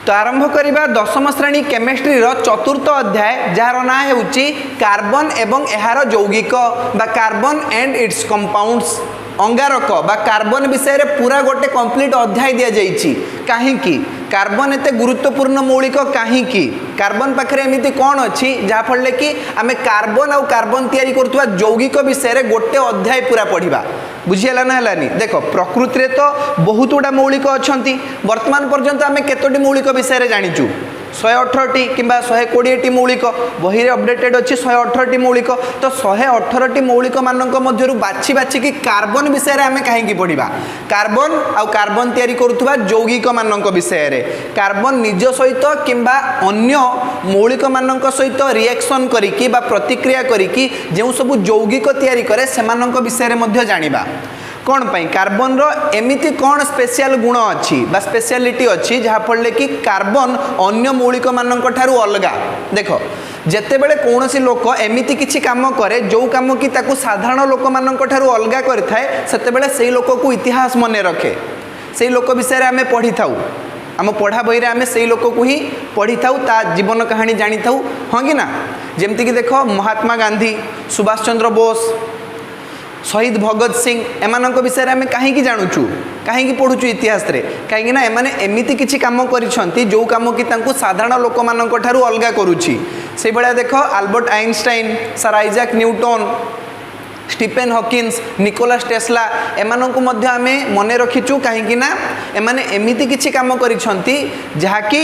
तो आरंभ करवा दशम श्रेणी केमिस्ट्री चतुर्थ अध्याय जार ना होची कार्बन एवं एहार यौगिक बा कार्बन एंड इट्स कंपाउंड्स अंगारक बा कार्बन विषय रे पूरा गोटे कंप्लीट अध्याय दिया जाइछि। काहेकि कार्बन एते गुरुत्वपूर्ण मौलिक काहेकि कार्बन पाखरे एमिति कौन अच्छी जहाँफल कि आम कार्बन आउ कार्बन तैयारी करुवा यौगिक विषय रे गोटे अध्याय पूरा पढ़ा बुझीगला ना हलानी। देख प्रकृति रे तो बहुत गुड़ा मौलिक अच्छा वर्तमान पर्यंत आम केतोटी मौलिक विषय रे जानिचु 118टी कि 120टी मौलिक बही अपडेटेड अच्छी 118टी मौलिक तो 118टी मौलिक मानक मध्यरु बाछि बाछि कि कार्बन विषय रे आमे काहेकि पढ़िबा कार्बन आउ कार्बन तैयारी करुवा यौगिक मानक विषय रे कार्बन निज सहित किंबा अन्य मौलिक मानक सहित रिएक्शन करिकि बा प्रतिक्रिया करिकि जेउ सब यौगिक तैयारी करे सेमानक विषय रे मध्य जानिबा कौन पाई कार्बन रो एमिति कौन स्पेशल गुण अच्छी बा स्पेशलिटी अच्छी जहाँ फल कि कार्बन अन्य मौलिक मानक ठारू अलगा। देख जेतेबेले कौनसी लोक एमिति किछि काम करे जो काम कि ताकू साधारण लोक मानक ठारू अलगा करथाए सेतेबेले सेही लोक को इतिहास मने रखे सेही लोक विषय आमे पढ़ी थाउ आम पढ़ा बही आम से लोक को ही पढ़ी थाउ ता जीवन कहानी जानी थाउ हाँ कि ना। जेमती कि देख महात्मा गांधी सुभाष चंद्र बोस शहीद भगत सिंह एमानक विषय आम कहीं जानूचु कहीं पढ़ुचु इतिहास रे कहीं एमाने एमिति किछि काम करिसंती जो काम कि तांकु साधारण लोक मानक ठारू अलगा करुछि। से भलिया देख Albert Einstein sir Isaac Newton Stephen Hawkins Nicholas Tesla एमानंकु मध्य आमे मने रखिचु कहीं ना एमाने एमिति किछि काम करिसंती जहाँकि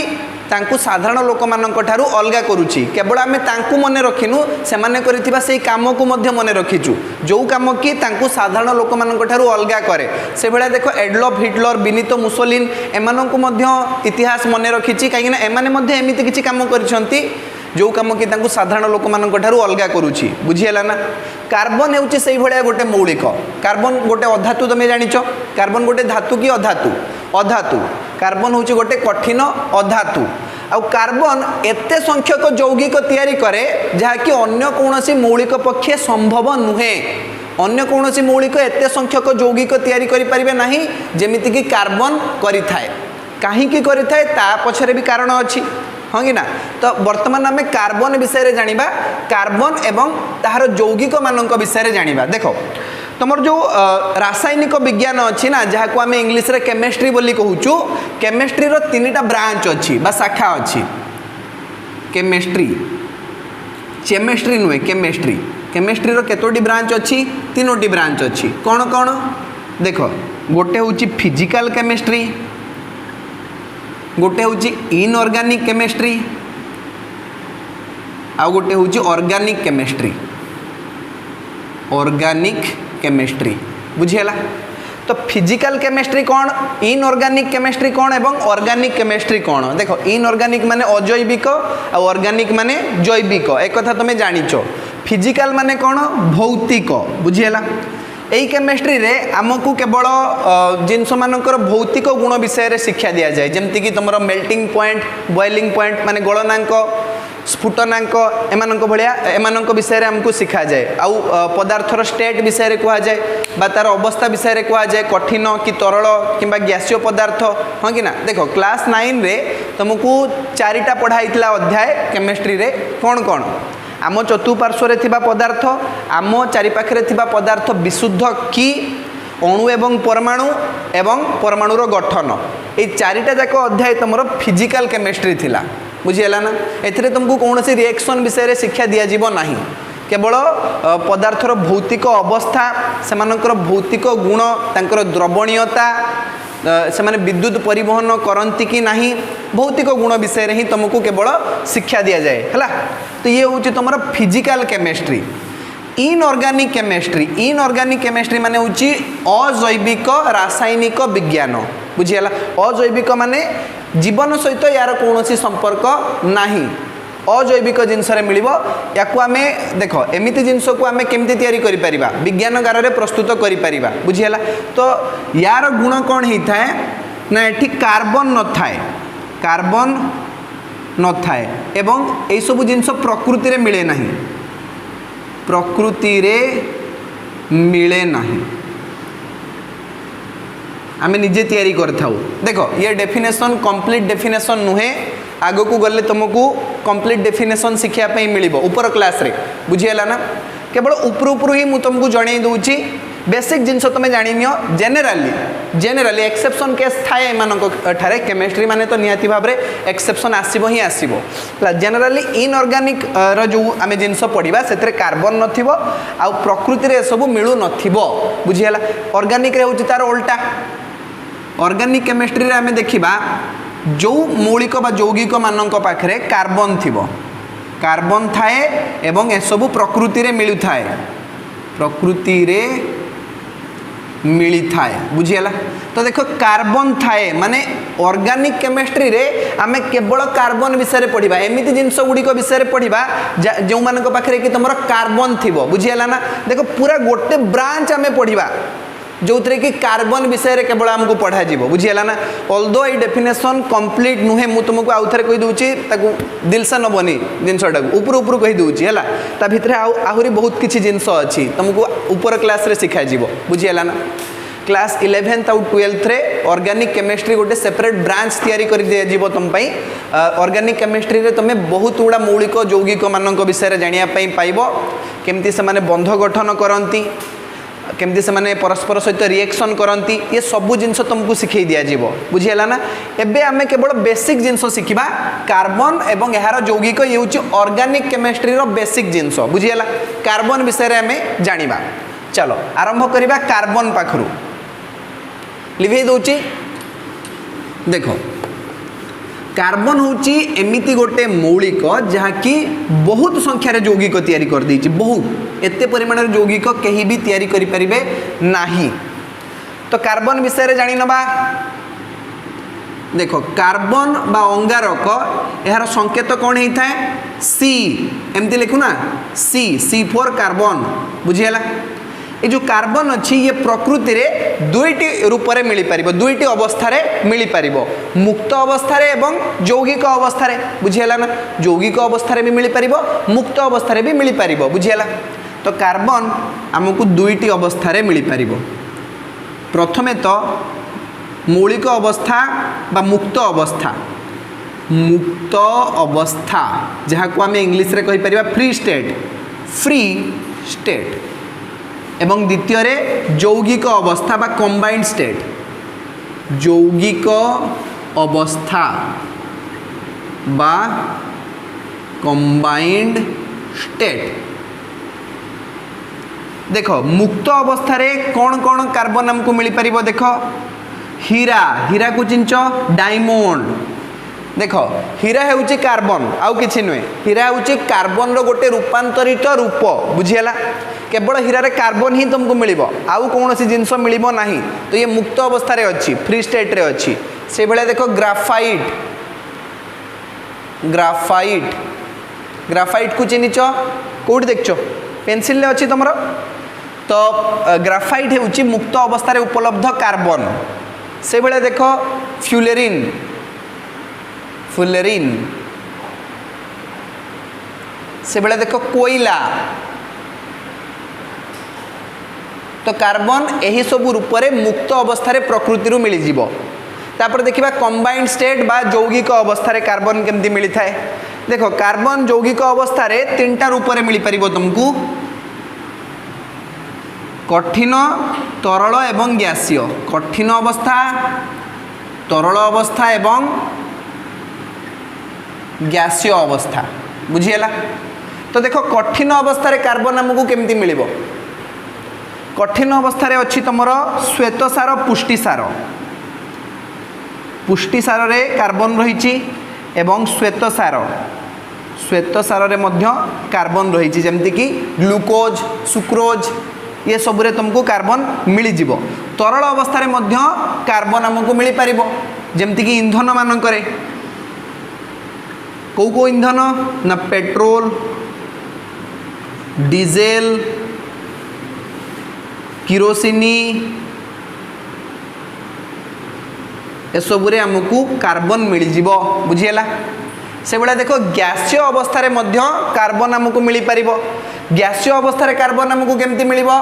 तांकु साधारण लोक मानक ठारू अलगा करुछि। केवल आमे तांकु मने रखिनु सेमाने करिथिबा सेही काम को मध्य मने रखिचु जो काम कि तांकु साधारण लोक मानक ठारू अलगा करे। से भलिया देखो एडोल्फ हिटलर बेनितो मुसोलिनी एमानंकु मध्य इतिहास मने रखिछि कहीं ना एमाने मध्य एमिति किछि काम करिसंती जो काम कि तांकु साधारण लोक मानक ठारू अलगा करुछि। बुझीगला ना। कार्बन हेउछि सेही भलिया गोटे मौलिक कार्बन गोटे अधातु तमे जानिचो कार्बन गोटे धातु कि अधातु अधातु कार्बन होउछि गोटे कठिन अधातु आउ कार्बन एते संख्यक यौगिक तैयारी करे जहाँ कि अन्य कौनसी मौलिक पक्षे संभव नुहे अन्य कौनसी मौलिक एते संख्यक यौगिक तैयारी करि परिबे नाही जेमिति कि कार्बन करिथाए। काहेकि करिथाए ता पछरे भी कारण अछि हाँ कि ना। तो वर्तमान आम कार्बन विषय जानिबा कार्बन एवं ताहार यौगिक मानक विषय जानिबा। देखो तुमर जो रासायनिक विज्ञान अच्छी ना जहाँ को आम इंग्लिश रे केमिस्ट्री बोली कहूचु केमिस्ट्री रो तीनटा ब्रांच अच्छी बा शाखा अच्छी केमिस्ट्री केमिस्ट्री नुहे केमिस्ट्री केमिस्ट्री रो केतोटी ब्रांच अच्छी तीनोटी ब्रांच अच्छी कौन कौन देख गोटे होची फिजिकल केमिस्ट्री गोटे होची इनऑर्गेनिक केमिस्ट्री आ गोटे होची ऑर्गेनिक केमिस्ट्री ऑर्गेनिक केमिस्ट्री बुझीगला। तो फिजिकल केमिस्ट्री कौन इनऑर्गेनिक केमिस्ट्री कौन एवं ऑर्गेनिक केमिस्ट्री कौन देखो इनऑर्गेनिक माने अजैविक और ऑर्गेनिक माने जैविक एक कथा तुम जानिच। फिजिकल माने कौन भौतिक बुझीगला। यही केमिस्ट्री रे आमको केवल जिनस मानकर भौतिक गुण विषय रे शिक्षा दि जाए जमती कि तुम मेल्टिंग पॉइंट बॉइलिंग पॉइंट माने गलनांक स्फुटनांक एमानक भलिया एमानक विषय रे हमको सिखा जाए आउ पदार्थर स्टेट विषय रे कहा जाए बा तार अवस्था विषय रे कहा जाए कठिन कि तरल किंबा गैसीय पदार्थ हाँ कि ना। देखो क्लास 9 रे तुमको 4टा पढ़ाईला अध्याय केमिस्ट्री रे कौन कौन आम चतुपार्श्व थिबा पदार्थ आम चारिपाखे थिबा पदार्थ विशुद्ध कि अणु एवं परमाणुर गठन ये 4टा जाक अध्याय तुम फिजिकल केमिस्ट्री थिला बुझीगला ना। एथिरे तुमको कौन सी रिएक्शन विषय रे शिक्षा दिया जीवो नाही केवल पदार्थर भौतिक अवस्था सेमानकर भौतिक गुण तांकर द्रवणीयता से माने विद्युत परिवहन करती कि नहीं भौतिक गुण विषय रे ही तुमको केवल शिक्षा दिया जाए है। तो ये हूँ तुम फिजिकल केमिस्ट्री। इनऑर्गेनिक केमिस्ट्री माने हूँ अजैविक रासायनिक विज्ञान बुझीगला। अजैविक माने जीवन सहित यार कौन संपर्क नाही अजैविक जिनस मिल या आम देख एमती जिनस को आम केमती तैयारी करि परिबा विज्ञानगार रे प्रस्तुत करि परिबा बुझीगला। तो यार गुण कौन होता है ना एठी कार्बन न थाए एवं यही सब जिनस प्रकृति रे मिले नहीं प्रकृति रे मिले नहीं आमे निजे तैयारी करथाउ। देखो ये डेफिनेशन कंप्लीट डेफिनेशन नुहे, आगो को गले तुमको कंप्लीट डेफिनेशन शिखिया पे मिलिबो ऊपर क्लास रे, बुझियला ना। केवल ऊपर ऊपर ही मु तुमको जणै दूची, बेसिक जिनस तुम जानिनियो। जेनेराली एक्सेप्शन केस थाए एमानक ठारे, केमिस्ट्री माने तो निहाती भाव रे एक्सेप्शन आसीबो ही आसीबो। जेनेराली इनऑर्गेनिक रो जो आमे जिनस पढ़िबा सेतरे कार्बन नथिबो आ प्रकृति रे सब मिलु नथिबो, बुझियला। ऑर्गेनिक रे होची तार उल्टा। ऑर्गेनिक केमिस्ट्री रे आमे देखिबा जो मौलिक बा यौगिक मानक पाखरे कार्बन थिबो, कार्बन थाए एवं ए सब प्रकृति रे मिलु थाए, प्रकृति रे मिली थाए, बुझियला। तो देखो कार्बन थाए माने ऑर्गेनिक केमिस्ट्री रे आमे केवल कार्बन विषय पढ़िबा, एमिति जिनस गुड़िक विषय पढ़िबा जो मानक पाखरे कि तुमर कार्बन थिबो, बुझियला ना। देखो पूरा गोटे ब्रांच आमे पढ़िबा जो थे कि कार्बन विषय रे केवल हमको पढ़ा जीवो, बुझियला ना। ऑल्दो ये डेफिनेशन कंप्लीट नुहे, मु तुमको आउ थरे कहि दूची, ताकू दिल से नबनी जिनसटा ऊपर ऊपर कहि दूची हैला। ता भितरे आहुरी बहुत किछि जिनस अछि तुमको ऊपर क्लास रे सिखा जीवो, बुझियला ना। क्लास 11th आउ 12th रे ऑर्गेनिक केमिस्ट्री गोटे सेपरेट ब्रांच तैयारी कर दिया जीवो तुम पई। ऑर्गेनिक केमिस्ट्री रे तुमे बहुत गुड़ा मौलिक यौगिक मानक विषय रे जानिया पई पाइबो, केमती से माने बंध गठन करंती, केमती से माने परस्पर सहित रिएक्शन करंती, ये सब जिनस तुमको सिखै दिया जीवो, बुझियला ना। एबे आमे केवल बेसिक जिनस सिखिबा, कार्बन एवं एहार यौगिक ये होची ऑर्गेनिक केमिस्ट्री रो बेसिक जिनस, बुझियला। कार्बन विषय रे आमे जानिबा। चलो आरंभ करिबा कार्बन पाखरु। लिखै दोची, देखो कार्बन होची एमिति गोटे मौलिक जहाँकि बहुत संख्यार यौगिक तैयारी कर देइछि, बहुत एते परिमाण यौगिक कहीं भी तैयारी करि परिबे नाही। तो कार्बन विषय रे जानि नबा। देखो कार्बन बा अंगारक यार संकेत कौन होता है, सी, एमती लिखु ना, सी फॉर कार्बन, बुझियला। ये जो कार्बन अच्छी ये प्रकृति रे दुईटी रूप में मिल पार, दुईटी अवस्था मिल पार, मुक्त अवस्था एवं यौगिक अवस्था, बुझियला ना। यौगिक अवस्था भी मिल पार, मुक्त अवस्था भी मिल पार, बुझियला। तो कार्बन आमको दुईटी अवस्था मिल पार। प्रथमे तो मौलिक अवस्था बा मुक्त अवस्था, मुक्त अवस्था जहाँ को आम इंग्लिश रे कहि परिबा फ्री स्टेट, एवं द्वितीय रे यौगिक अवस्था बा कंबाइंड स्टेट, यौगिक अवस्था बा कंबाइंड स्टेट। देखो मुक्त अवस्था रे कौन कौन कार्बन हमको मिल पारिबो, देखो हीरा को चिंच, डायमंड। देखो हीरा हेउची कार्बन आउ किछि नुहे, हीरा हेउची कार्बन रो गोटे रूपांतरित रूप, बुझियला। केवल हीरा रे कार्बन ही तुमको मिलिबो, आउ कौन सी जिनस मिलिबो नाही। तो ये मुक्त अवस्था रे अछि, फ्री स्टेट रे अछि। से बेले देखो ग्राफाइट को चिनिच, कोठी देखछो पेंसिल ले अछि तमरो। तो ग्राफाइट हेउची मुक्त अवस्था रे उपलब्ध कार्बन। से बेले देखो फ्यूलेरिन, से बेले देखो कोयला। तो कार्बन यही सब रूप में मुक्त अवस्था प्रकृति रू मिल जीवो। तापर देखिबा कंबाइंड स्टेट बा यौगिक अवस्था रे कार्बन केमती मिली थाए। देखो कार्बन यौगिक अवस्था रे तीनटा रूप में मिल पारिबो तुमको, कठिन, तरल एवं गैसीय। कठिन अवस्था, तरल अवस्था एवं गैसीय अवस्था, बुझियला। तो देखो कठिन अवस्था रे कार्बन हमको केमती मिलिबो। कठिन अवस्था रे अछि तमर श्वेतसार, पुष्टिसार रे कार्बन रहिछि एवं श्वेतसार रे मध्य कार्बन रहिछि, जेमति कि ग्लूकोज, सुक्रोज, ये सब रे तुमको कार्बन मिली जीवो। तरल अवस्था रे मध्य कार्बन हमको मिली पारिबो, जेमति कि ईंधन मानक रे। को ईंधन ना, पेट्रोल, डीजेल, किरोसिनी, ए सब रे हमको कार्बन मिल जीवो, बुझियला। से बेला देखो गैसीय अवस्था रे मध्य कार्बन हमको मिल पारिबो। गैसीय अवस्था रे कार्बन हमको केमती मिलिबो,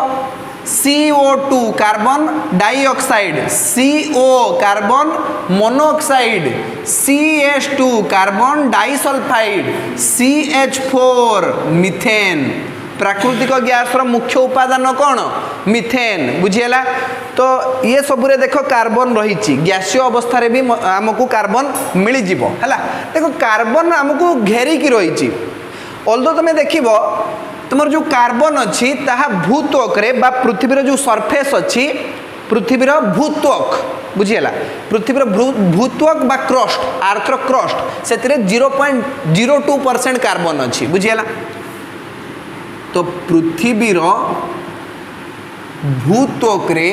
CO2 carbon dioxide, CO carbon monoxide, CH2 carbon disulphide, CH4 methane. प्राकृतिक गैस मुख्य उपादान कौन? मिथेन। बुझीगला। तो ये सबुरे देखो कार्बन रही गैसीय अवस्था भी आमको कार्बन मिल जिवो हैला। देखो कार्बन आमको घेरिकी रही। ऑल्दो तुम देखिब तुमर जो कार्बन अच्छी ताहा भूत्वक रे बा पृथ्वीर जो सरफेस अच्छी पृथ्वीर भूत्वक बुझीगला पृथ्वीर भूत्वक बा क्रस्ट आर्थ्र क्रस्ट से 0.02% कार्बन अच्छी बुझीगला। तो पृथ्वीर भूत्वक रे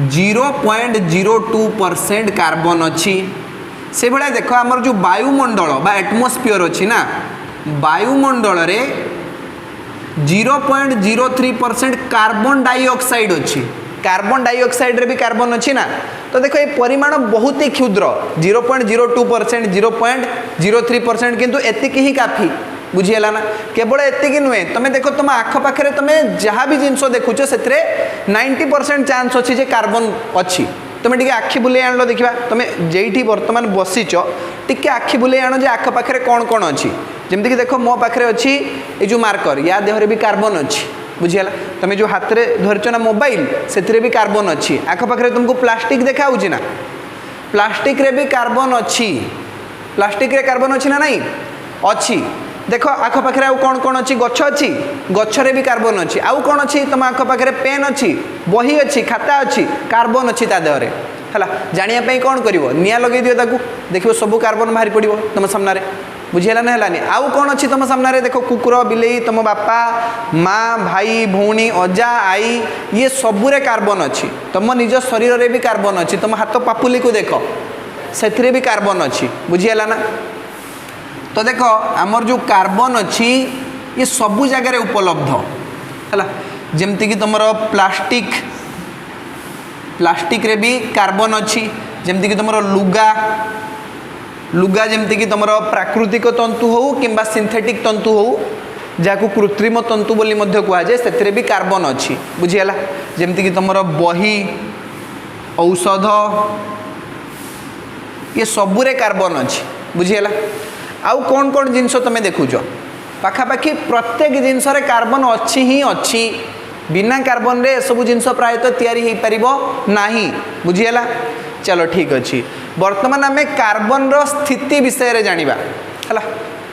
0.02% कार्बन अच्छी। से भाया देख आमर जो वायुमंडल बा एटमोस्फियर अच्छी ना वायुमंडल रे 0.03% कार्बन डाइऑक्साइड अच्छी। कार्बन डाइऑक्साइड रे भी कार्बन अच्छी ना। तो देखो ये परिमाण बहुत ही क्षुद्र 0.02% 0.03% किंतु एतिक ही काफी। बुझीगला ना। केवल एतिक नुहे तुम देखो तुम आखपाखे तुम जहाँ भी जिनस देखुच से 90% चांस अच्छी जे कार्बन अच्छी। तुम टे आखि बुले आण देखा तुम जेठी बर्तमान बसीच टे आखि बुले आण जे आखपाखे कौन कौन अच्छी। जमीक देख मो पाखे अच्छी ये जो मार्कर या देहरे भी कार्बन अच्छी। बुझीगला। तुम जो हाथ में धरच ना मोबाइल से भी कार्बन अच्छी। आखपाखे तुमको प्लास्टिक देखा ना प्लास्टिक रे भी कार्बन अच्छी। प्लास्टिक रे कार्बन अच्छी ना नहीं अच्छी। देख आखपाखे आउ कौन कौन अच्छी गछ अच्छी गछरे भी कार्बन अच्छी। आउ कौन अच्छी तुम आखपाखे पेन अच्छी बही अच्छी खाता अच्छी कार्बन अच्छी ता देहरे है। जानापी कौन कर निआ लगे दियो ताकू देखो सब कार्बन बाहरी पड़ो तुम सामने। बुझीगला ना है आउ कौन अच्छी तुम सामने देख कुकुर बिलेई तुम बापा माँ भाई भौणी अजा आई ये सबूरे कार्बन अच्छी। तुम निज शरीर में भी कार्बन अच्छी। तुम हाथ पापुली को देख से भी कार्बन अच्छी। बुझीगला ना। तो देख आमर जो कार्बन अच्छी ये सबू जगार उपलब्ध है। जमती कि तुम प्लास्टिक प्लास्टिक रे भी कार्बन अच्छी। जमती कि तुम लुगा लुगा जमती कि तुम प्राकृतिक तंतु हो कि सिंथेटिक तंतु हो जहाँ कृत्रिम तंतु बोली कहुए से भी कार्बन अच्छी। बुझीगला। जमती कि तुम बही औषध ये सबूरे कार्बन अच्छी। बुझीगला। आउ कौन कौन जिनस तुम देखुच पाखापाखि प्रत्येक जिनस कार्बन अच्छी ही अच्छी। बिना कार्बन रे सब जिनस प्रायतः तैयारी हो पार नहीं। बुझीगला। चलो ठीक अच्छी। वर्तमान आम कार्बन रो स्थिति विषय जानिबा है।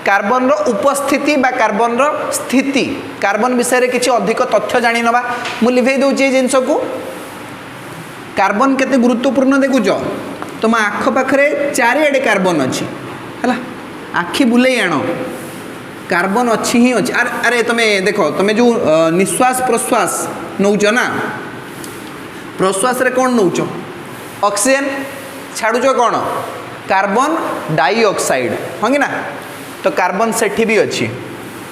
कार्बन रो उपस्थिति बा कार्बन रो स्थिति कार्बन विषय किसी अधिक तथ्य जानी नवा मु लिभे दूची जिनस को। कार्बन केते गुरुत्वपूर्ण देखुच तुम आखपाखे चारिआडे कार्बन अच्छी है। आखि बुले आण कार्बन अच्छी ही अच्छी। अरे तुम्हें देख तुम्हें जो निश्वास प्रश्वास नौच ना प्रश्वास रे कौन नौच ऑक्सीजन छाड़ुच कौन कार्बन डाइऑक्साइड हाँ कि ना। तो कार्बन सेठी भी अच्छी।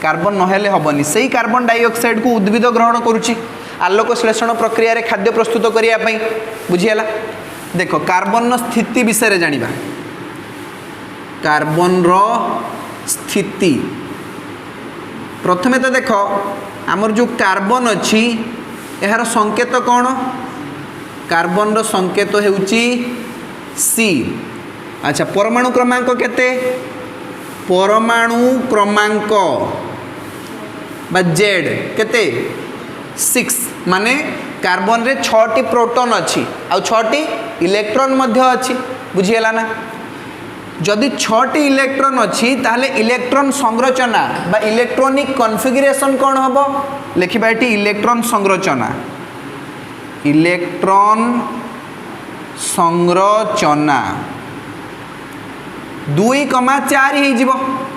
कार्बन नहेले हेनी से कार्बन डाइऑक्साइड को उद्भिद ग्रहण करुच्ची आलोक श्लेषण प्रक्रिया रे खाद्य प्रस्तुत करने। बुझीगला। देख कार्बन स्थिति विषय जानिबा। कार्बन रो स्थिति प्रथमे तो देख आमर जो कार्बन अच्छी यार संकेत कौन कार्बन रो संकेत हेउची C। अच्छा परमाणु क्रमांक केते परमाणु क्रमांक बा Z केते 6 माने कार्बन रे 6टी प्रोटॉन अच्छी आउ 6टी इलेक्ट्रॉन मध्य अच्छी। बुझीगला ना। जदि 6टी इलेक्ट्रॉन अच्छी ताहले इलेक्ट्रॉन संरचना बा इलेक्ट्रॉनिक कॉन्फ़िगरेशन कौन हम लिखा ये इलेक्ट्रॉन संरचना इलेक्ट्रॉन संरचना 2,4 हो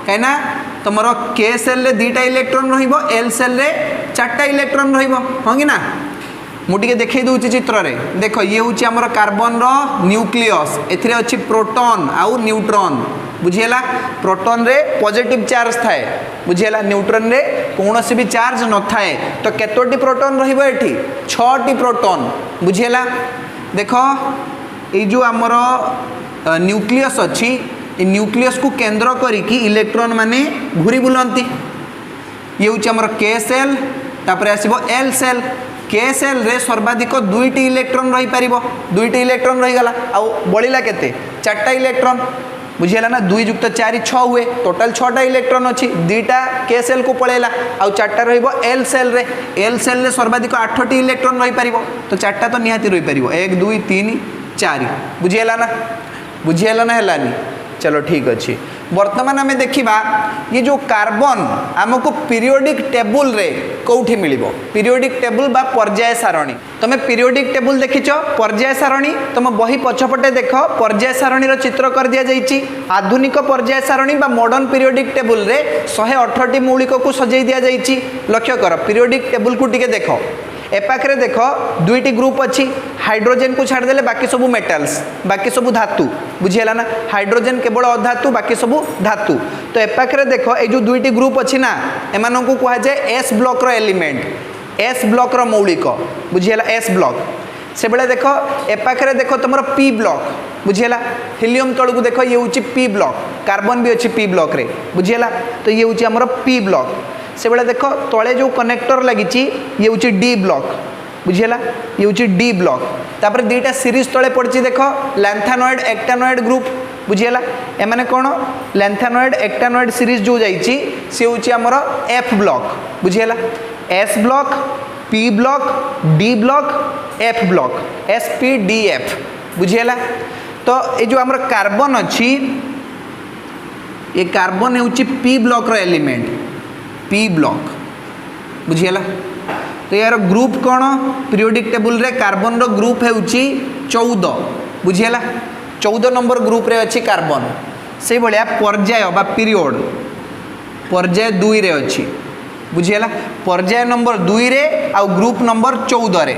कहीं तुम के सेल रे 2टा इलेक्ट्रॉन एल सेल रे 4टा इलेक्ट्रॉन हाँ कि ना। मुझे देखे दूसरी चित्र रे देख ये हूँ आमर कार्बन रो न्यूक्लियस एथिरे अच्छी प्रोटॉन आउ न्यूट्रॉन। बुझीगला। प्रोटॉन रे पॉजिटिव चार्ज थाए। बुझीगला। न्यूट्रॉन रे कौन सी भी चार्ज न थाए। तो केतोटी प्रोटॉन रहिबो एठी 6टी प्रोटॉन। बुझीगला। देख ये जो आमर न्यूक्लियस अच्छी ये न्यूक्लियस को केंद्र करिकी इलेक्ट्रॉन माने घूरी बुलंती। ये हूँ आमर के सेल तापर आसीबो एल सेल के सेल रे सर्वाधिक दुईटी इलेक्ट्रॉन रही पारिबो दुईटी इलेक्ट्रॉन रही गला आ बळिला केते चारटा इलेक्ट्रॉन बुझीला ना 2 + 4 6 हुए टोटल 6टा इलेक्ट्रॉन अच्छी दुईटा के सेल को पळेला आ चारटा रहिबो एल सेल रे सर्वाधिक 8टी इलेक्ट्रॉन रही पारिबो तो चारटा तो निहाती रही पारिबो 1 2 3 4 बुझीला ना हेलानी चलो ठीक अच्छी वर्तमान आम देखा ये जो कार्बन आमको पीरियोडिक टेबुल रे कौटी मिलिबो पीरियोडिक टेबुल बा पर्याय सारणी तुम पीरियोडिक टेबुल देखिच पर्याय सारणी तुम बही पछपटे देख पर्याय सारणी रो चित्र कर दिया जाइछि आधुनिक पर्याय सारणी बा मॉडर्न पीरियोडिक टेबुल रे 118टी मौलिक को सजाई दिया जाइछि लक्ष्य कर पीरियोडिक टेबुल को टिके देख ए पाखरे देख दुईटी ग्रुप अच्छी हाइड्रोजेन को छाड़देले बाकी सब मेटाल्स बाकी सब धातु बुझीला ना हाइड्रोजेन केवल अधातु बाकी सब धातु तो ए पाखरे देख ये जो दुईटी ग्रुप अच्छी ना एमान को कह जाए एस ब्लॉक रो एलिमेंट एस ब्लॉक रो मौलिक बुझीला एस ब्लॉक से बेले देख ए पाखरे देख तुम पी ब्लॉक बुझीला हिलियम तलू देख ये हूँ पी ब्लॉक कार्बन भी अच्छी पी ब्लॉक रे बुझीला तो ये हूँ आमर पी ब्लॉक से बेले देख तले जो कनेक्टर लगी ये हूँ डी ब्लॉक बुझीला ये हूँ डी ब्लॉक तापर दुईटा सीरीज तले पड़ी देख लैंथानॉइड एक्टानॉइड ग्रुप बुझीला एमाने कौन लैंथानॉइड एक्टानॉइड सीरीज जो जाइए सी हूँ आमर एफ ब्लॉक बुझीला S block P block D block F block S P D F बुझीला तो ये जो आमर कार्बन अच्छी ये कार्बन हूँ पी ब्लॉक रो एलिमेंट पी ब्लॉक बुझीला तो यार ग्रुप कौन पीरियोडिक टेबुल रे कार्बन रो ग्रुप है 14 बुझीला 14 नंबर ग्रुप रे अच्छी कार्बन से भाया पर्याय बा पीरियड पर्याय 2 रे अच्छी बुझीला पर्याय नंबर 2 रे आ ग्रुप नंबर 14 रे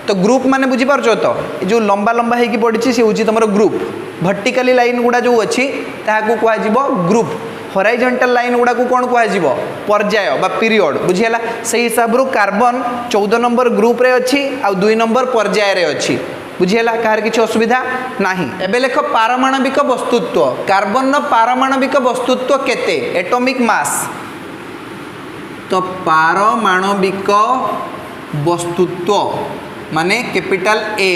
तो ग्रुप माने बुझी पारछो तो जो लंबा लंबा है कि पड़ी से हूँ तुम ग्रुप वर्टिकली लाइन गुड़ा जो अच्छी ताकू कह ग्रुप हॉराइजॉन्टल लाइन गुड़ा को कौन कह पर्याय बा पीरियड बुझीला से हिसाब रू कार्बन 14 नंबर ग्रुप रे अच्छी आ 2 नंबर पर्याय रे अच्छी बुझीला कहार किसी असुविधा नाही एबे लेख पारमाणविक वस्तुत्व कार्बन रो पारमाणविक वस्तुत्व केते एटॉमिक मास तो पारमाणविक वस्तुत्व माने capital A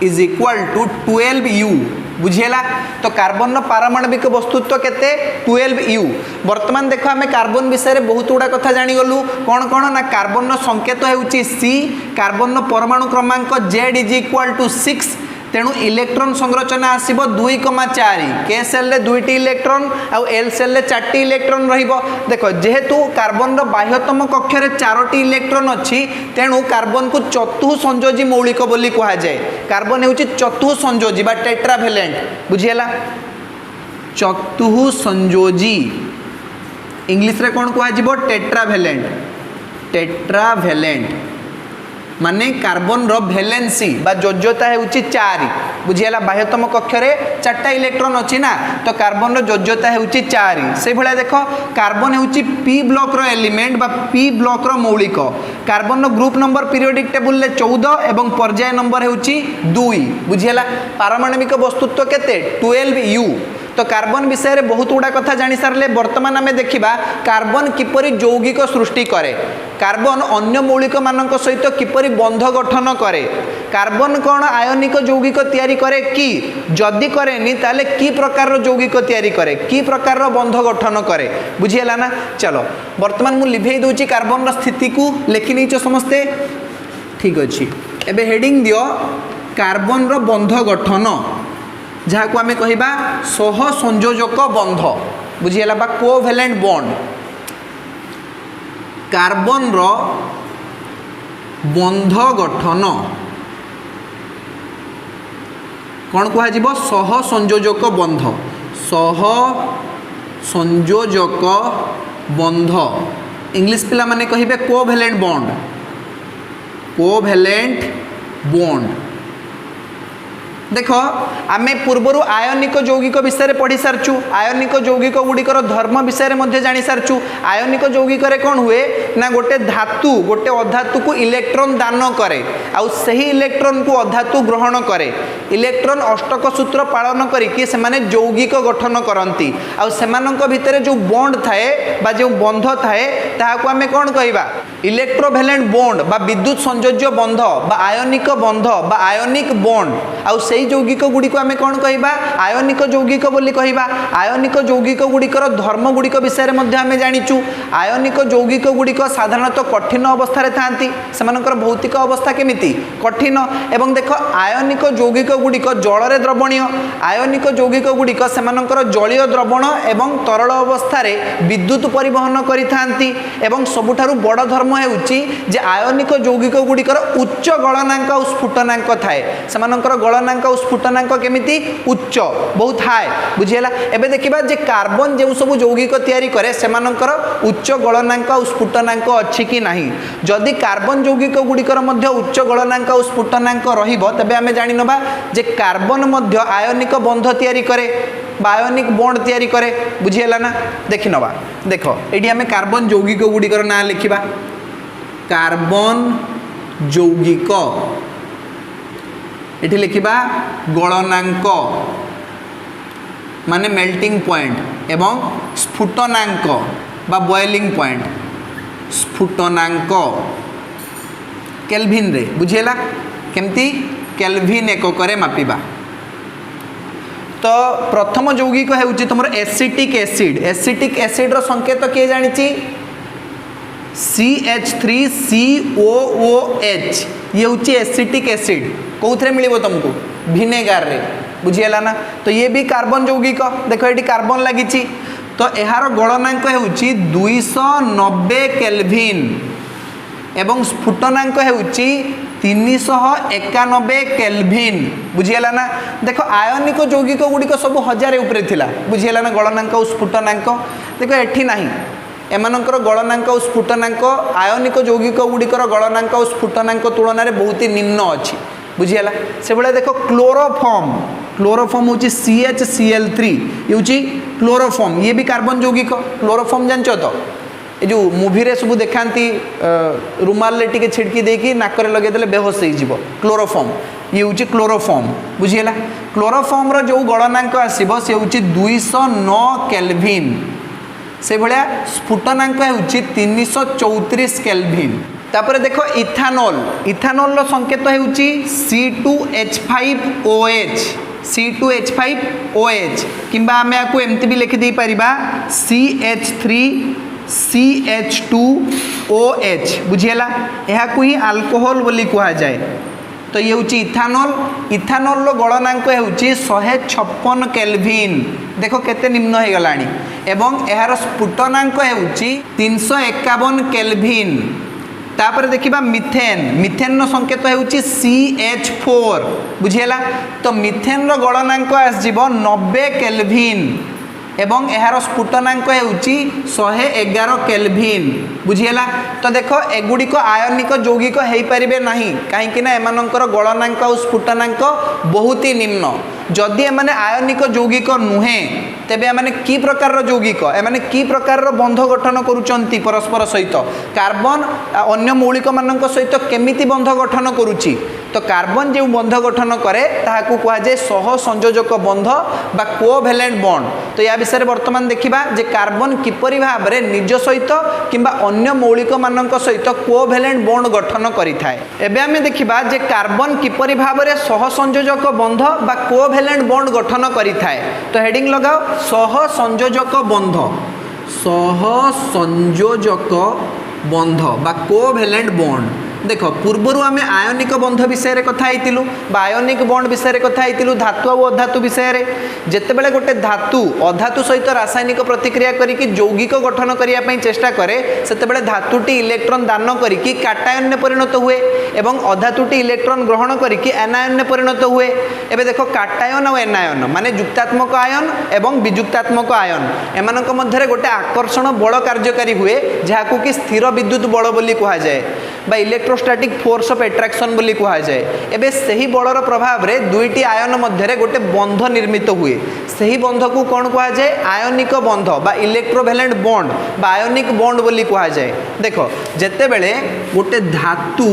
is equal to 12U बुझीला तो कार्बन पारमाणविक वस्तुत्व केते 12U वर्तमान देखो आम कार्बन विषय में बहुत गुड़ा कथा जानीगलु कौन कौन ना कार्बन संकेत होउची C कार्बन परमाणु क्रमांक Z इज इक्वल टू 6 तेणु इलेक्ट्रॉन संरचना आसीबो 2,4 के सेल रे 2टी इलेक्ट्रॉन आउ एल सेल रे 4टी इलेक्ट्रॉन रहिबो देखो जेहेतु कार्बन रो बाह्यतम कक्ष रे 4टी इलेक्ट्रॉन अछि तेणु कार्बन को चतुः संयोजी मौलिक बोली कहा जाए कार्बन हेउची चतुः संयोजी बा टेट्राभैलेंट बुझियला चतुः संयोजी इंग्लिश रे कोन कहा जिवो टेट्राभैलेंट माने कार्बन रो वैलेंसी बा योज्यता हेउची 4 बुझियला बाह्यतम कक्ष रे 4टा इलेक्ट्रॉन अछि ना तो कार्बन रो योज्यता हेउची 4 से भला देखो कार्बन हेउची पी ब्लॉक रो एलिमेंट बा पी ब्लॉक रो मौलिक कार्बन रो ग्रुप नंबर पीरियोडिक टेबुल ले 14 एवं पर्याय नंबर हेउची 2 बुझियला पारमाणविक वस्तुत्व केते 12U तो कार्बन विषय में बहुत गुड़ा कथा जानी सारे वर्तमान आम देखा कार्बन किपरि यौगिक सृष्टि करे कार्बन अन्य मौलिक मानक सहित किपरि बंध गठन करे कार्बन कौन आयनिक यौगिक तैयारी करे कि जदि करे ताले की प्रकार यौगिक तैयारी करे की प्रकार बंध गठन करे बुझीगला ना चलो वर्तमान मु लिभे दूची कार्बन स्थिति को लिखि नहीं समस्ते ठीक अच्छी एबे हेडिंग दियो कार्बन बंध गठन जहाँ को आम कहवा सह संयोजक बंध बुझीगला बा कोवैलेंट बॉन्ड कार्बन रो बंध गठन कौन कह सह संयोजक बंध सह संयोजक बंध इंग्लिश पिला माने कहिबे कोवैलेंट बॉन्ड देख आम पूर्वर आयनिक यौगिक विषय में पढ़ी सारचु आयनिक यौगिक गुड़िकर धर्म विषय में जानी सारचु आयनिक यौगिक कौन हुए ना गोटे धातु गोटे अधातु को इलेक्ट्रॉन दान करे आउ सही इलेक्ट्रॉन को अधातु ग्रहण करे इलेक्ट्रॉन अष्टक सूत्र पालन करके से यौगिक गठन करती आउ सेमानक भितर जो बॉन्ड थाए बा जो बंध थाए ताहाको आमे कौन कहबा इलेक्ट्रोवैलेंट बॉन्ड बा विद्युत संयोज्य बंध बा आयनिक बंध बा आयनिक बॉन्ड आउ सही यौगिक गुड़िक आमे कौन कहबा आयनिक यौगिक बोली कहबा आयनिक यौगिक गुड़िकर धर्म गुड़िक विषय में आमे जानिचु आयनिक यौगिक गुड़िक साधारणतः कठिन अवस्था थांती सेमानकर भौतिक अवस्था केमिति कठिन एवं देख आयनिक यौगिक गुड़िक जल द्रवणीय आयनिक यौगिक गुड़िक सेमानकर जलीय द्रवण एवं तरल अवस्था विद्युत परिवहन करिथांती एवं सबुठारु बड़ धर्म हेउची जे आयनिक यौगिक गुड़िकर उच्च गलनांक और स्फुटनांक थाए सेमानकर गलनांक और स्फुटनांक केमिति उच्च बहुत हाई बुझिला एबे देखिबा जे कार्बन जे सब यौगिक तयारी करे सेमानकर उच्च गलनांक और स्फुटनांक अछि कि नाही जदि कार्बन यौगिक गुड़िकर मध्य उच्च गलनांक और स्फुटनांक रहिबो तबे आमे जानि नबा जे कार्बन मध्य आयनिक बंध तयारी करे आयनिक बॉन्ड तयारी करे बुझिला ना देखि नबा देखो एठी आमे कार्बन यौगिक गुड़िकर ना लिखिबा कार्बन यौगिक एठी लिखिबा गलनांक माने मेल्टिंग पॉइंट एवं स्फुटनांक बा बॉइलिंग पॉइंट स्फुटनांक केल्विन रे बुझिला केमती केल्विन एकक रे मापिबा तो प्रथम यौगिक है तुम एसिटिक एसिड संकेत किए जानी CH3COOH ये हूँ एसिटिक एसिड कौन मिल तुमको विनेगार रे बुझीगला ना तो ये भी कार्बन यौगिक देख ये कार्बन लगी तो यार गलनांक है 290 केल्विन एवं स्फुटनांक है 391 केल्विन बुझीगला ना देख आयनिक यौगिक गुड़िक सब 1000 उपरे थिला बुझीगला ना गलनांक और स्फुटनांक देख एठी नाही एमानकर गलनांक और स्फुटनांक आयनिक यौगिक गुड़िकर गलनांक और स्फुटनांक तुलन में बहुत ही निम्न अच्छी बुझीगला से भाई देख क्लोरोफॉर्म हूँ CHCl3 ये हूँ क्लोरोफॉर्म ये भी कार्बन यौगिक क्लोरोफॉर्म जान तो ये जो मूवी रे सब देखाती रुमाल ले टिके छिड़की देकी नाक लगेदे बेहोश हो क्लोरोफॉर्म ये हूँ क्लोरोफॉर्म बुझीगला क्लोरोफॉर्म रो जो गलनांक आसो सी हूँ 209 केल्विन से भाया स्फुटनांक हूँ 334 केल्विन तापर देख इथानोल संकेत हूँ C2H5OH किंबा आमे आपको एमती भी लिखि दे परिबा CH3CH2OH बुझीगला यह को ही अल्कोहल बोली कहा जाए तो ये हूँ इथानोल गलनांक हूँ 156 केल्विन देख केते निम्न हो गलानी एवं यार स्फुटनांक हूँ 351 केल्विन तापर देखिबा मिथेन संकेत हूँ CH4 बुझीगला तो मिथेन गलनांक आसजिबो 90 केल्विन एवं यार स्फुटनांक हूँ 111 केल्विन बुझीगला तो देख एगुड़िक आयनिक यौगिक हो पारे ना कहीं एमानकर गलनांक और स्फुटनांक बहुत ही निम्न जदि एमाने आयनिक यौगिक नुहे तेबे एमाने की प्रकार यौगिक एमाने की प्रकार बंध गठन करुचंती परस्पर सहित कार्बन अन्य मौलिक मानक सहित केमिति बंध गठन करुची तो कार्बन जो बंध गठन करे ताहाकू कहा जाए सह संयोजक बंध बा कोवैलेंट बॉन्ड तो या विषय वर्तमान देखिबा जे कार्बन किपरि भाबरे निज सहित किंबा अन्य मौलिक मानक सहित कोवैलेंट बॉन्ड गठन करिथाय एबे आमे देखिबा जे कार्बन किपरि भाबरे सह संयोजक बंध बा कोवैलेंट बॉन्ड गठन करिथाय तो हेडिंग लगाओ सह संयोजक बंध बा कोवैलेंट बॉन्ड देख पूर्वर आम आयनिक बंध विषय कथा आयनिक बॉन्ड विषय कथा धातु और अधातु विषय जितेबाला गोटे धातु अधातु सहित रासायनिक प्रतिक्रिया करके यौगिक गठन करने चेष्टा करे से धातुटी इलेक्ट्रॉन दान करके काटायन में परिणत हुए एवं अधातुटी इलेक्ट्रॉन ग्रहण करके एनायन में परिणत हुए एवं देख काटायन और एनायन माने युक्तात्मक आयन एवं विजुक्तात्मक आयन एमानक मध्य गोटे आकर्षण बल कार्यकारी हुए जहाँ कि स्थिर विद्युत बल बोली कहुए बा इलेक्ट्रोस्टैटिक फोर्स ऑफ एट्रैक्शन बोली कहा जाए। एबे सही बलर प्रभाव रे दुईटी आयन मध्य गोटे बंध निर्मित हुए, सही बंध को कौन कहा जाए आयनिक बंध बा इलेक्ट्रोवैलेंट बॉन्ड बा आयनिक बॉन्ड बोली कहा जाए। देखो जेते बेले गोटे धातु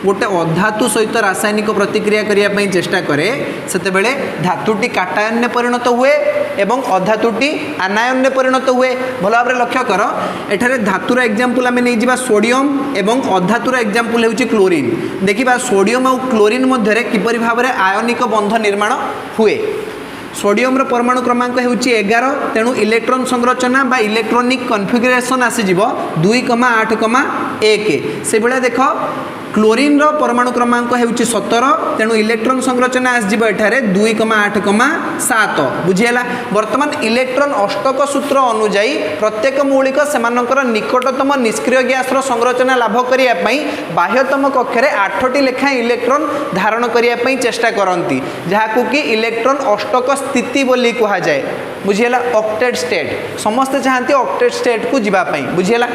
गोटे अधातु सहित रासायनिक प्रतिक्रिया करने चेष्टा करे सेते बेले धातुटी काटायन में परिणत हुए एवं अधातुटी आनायन में परिणत हुए। भल भाव लक्ष्य कर एठारे धातुर एग्जांपल आम नहीं जा सोडियम एवं अधातुर एग्जांपल होची क्लोरीन। देखिबा सोडियम और क्लोरीन मध्य किपरि भाव में आयनिक बंध निर्माण हुए। सोडियम रो परमाणु क्रमांक होची 11, तेणु इलेक्ट्रॉन संरचना बा इलेक्ट्रॉनिक कन्फिगरेशन आसीजिवो 2,8,1। से बेले देखो क्लोरीन रो परमाणु क्रमांक होची 17, तेणु इलेक्ट्रॉन संरचना आसीजिवो एठारे 2,8,7। बुझियला वर्तमान इलेक्ट्रॉन अष्टक सूत्र अनुसार प्रत्येक मौलिक सेमानकर निकटतम निष्क्रिय गैस रो संरचना लाभ करिया पई बाह्यतम कक्षरे 8टी लेखा इलेक्ट्रॉन धारण करिया पई चेष्टा करंती, जहाकू कि इलेक्ट्रॉन अष्टक स्थिति बोली कहा जाए। बुझियला ऑक्टेट स्टेट समस्त चाहती ऑक्टेट स्टेट को जीवा पई। बुझियला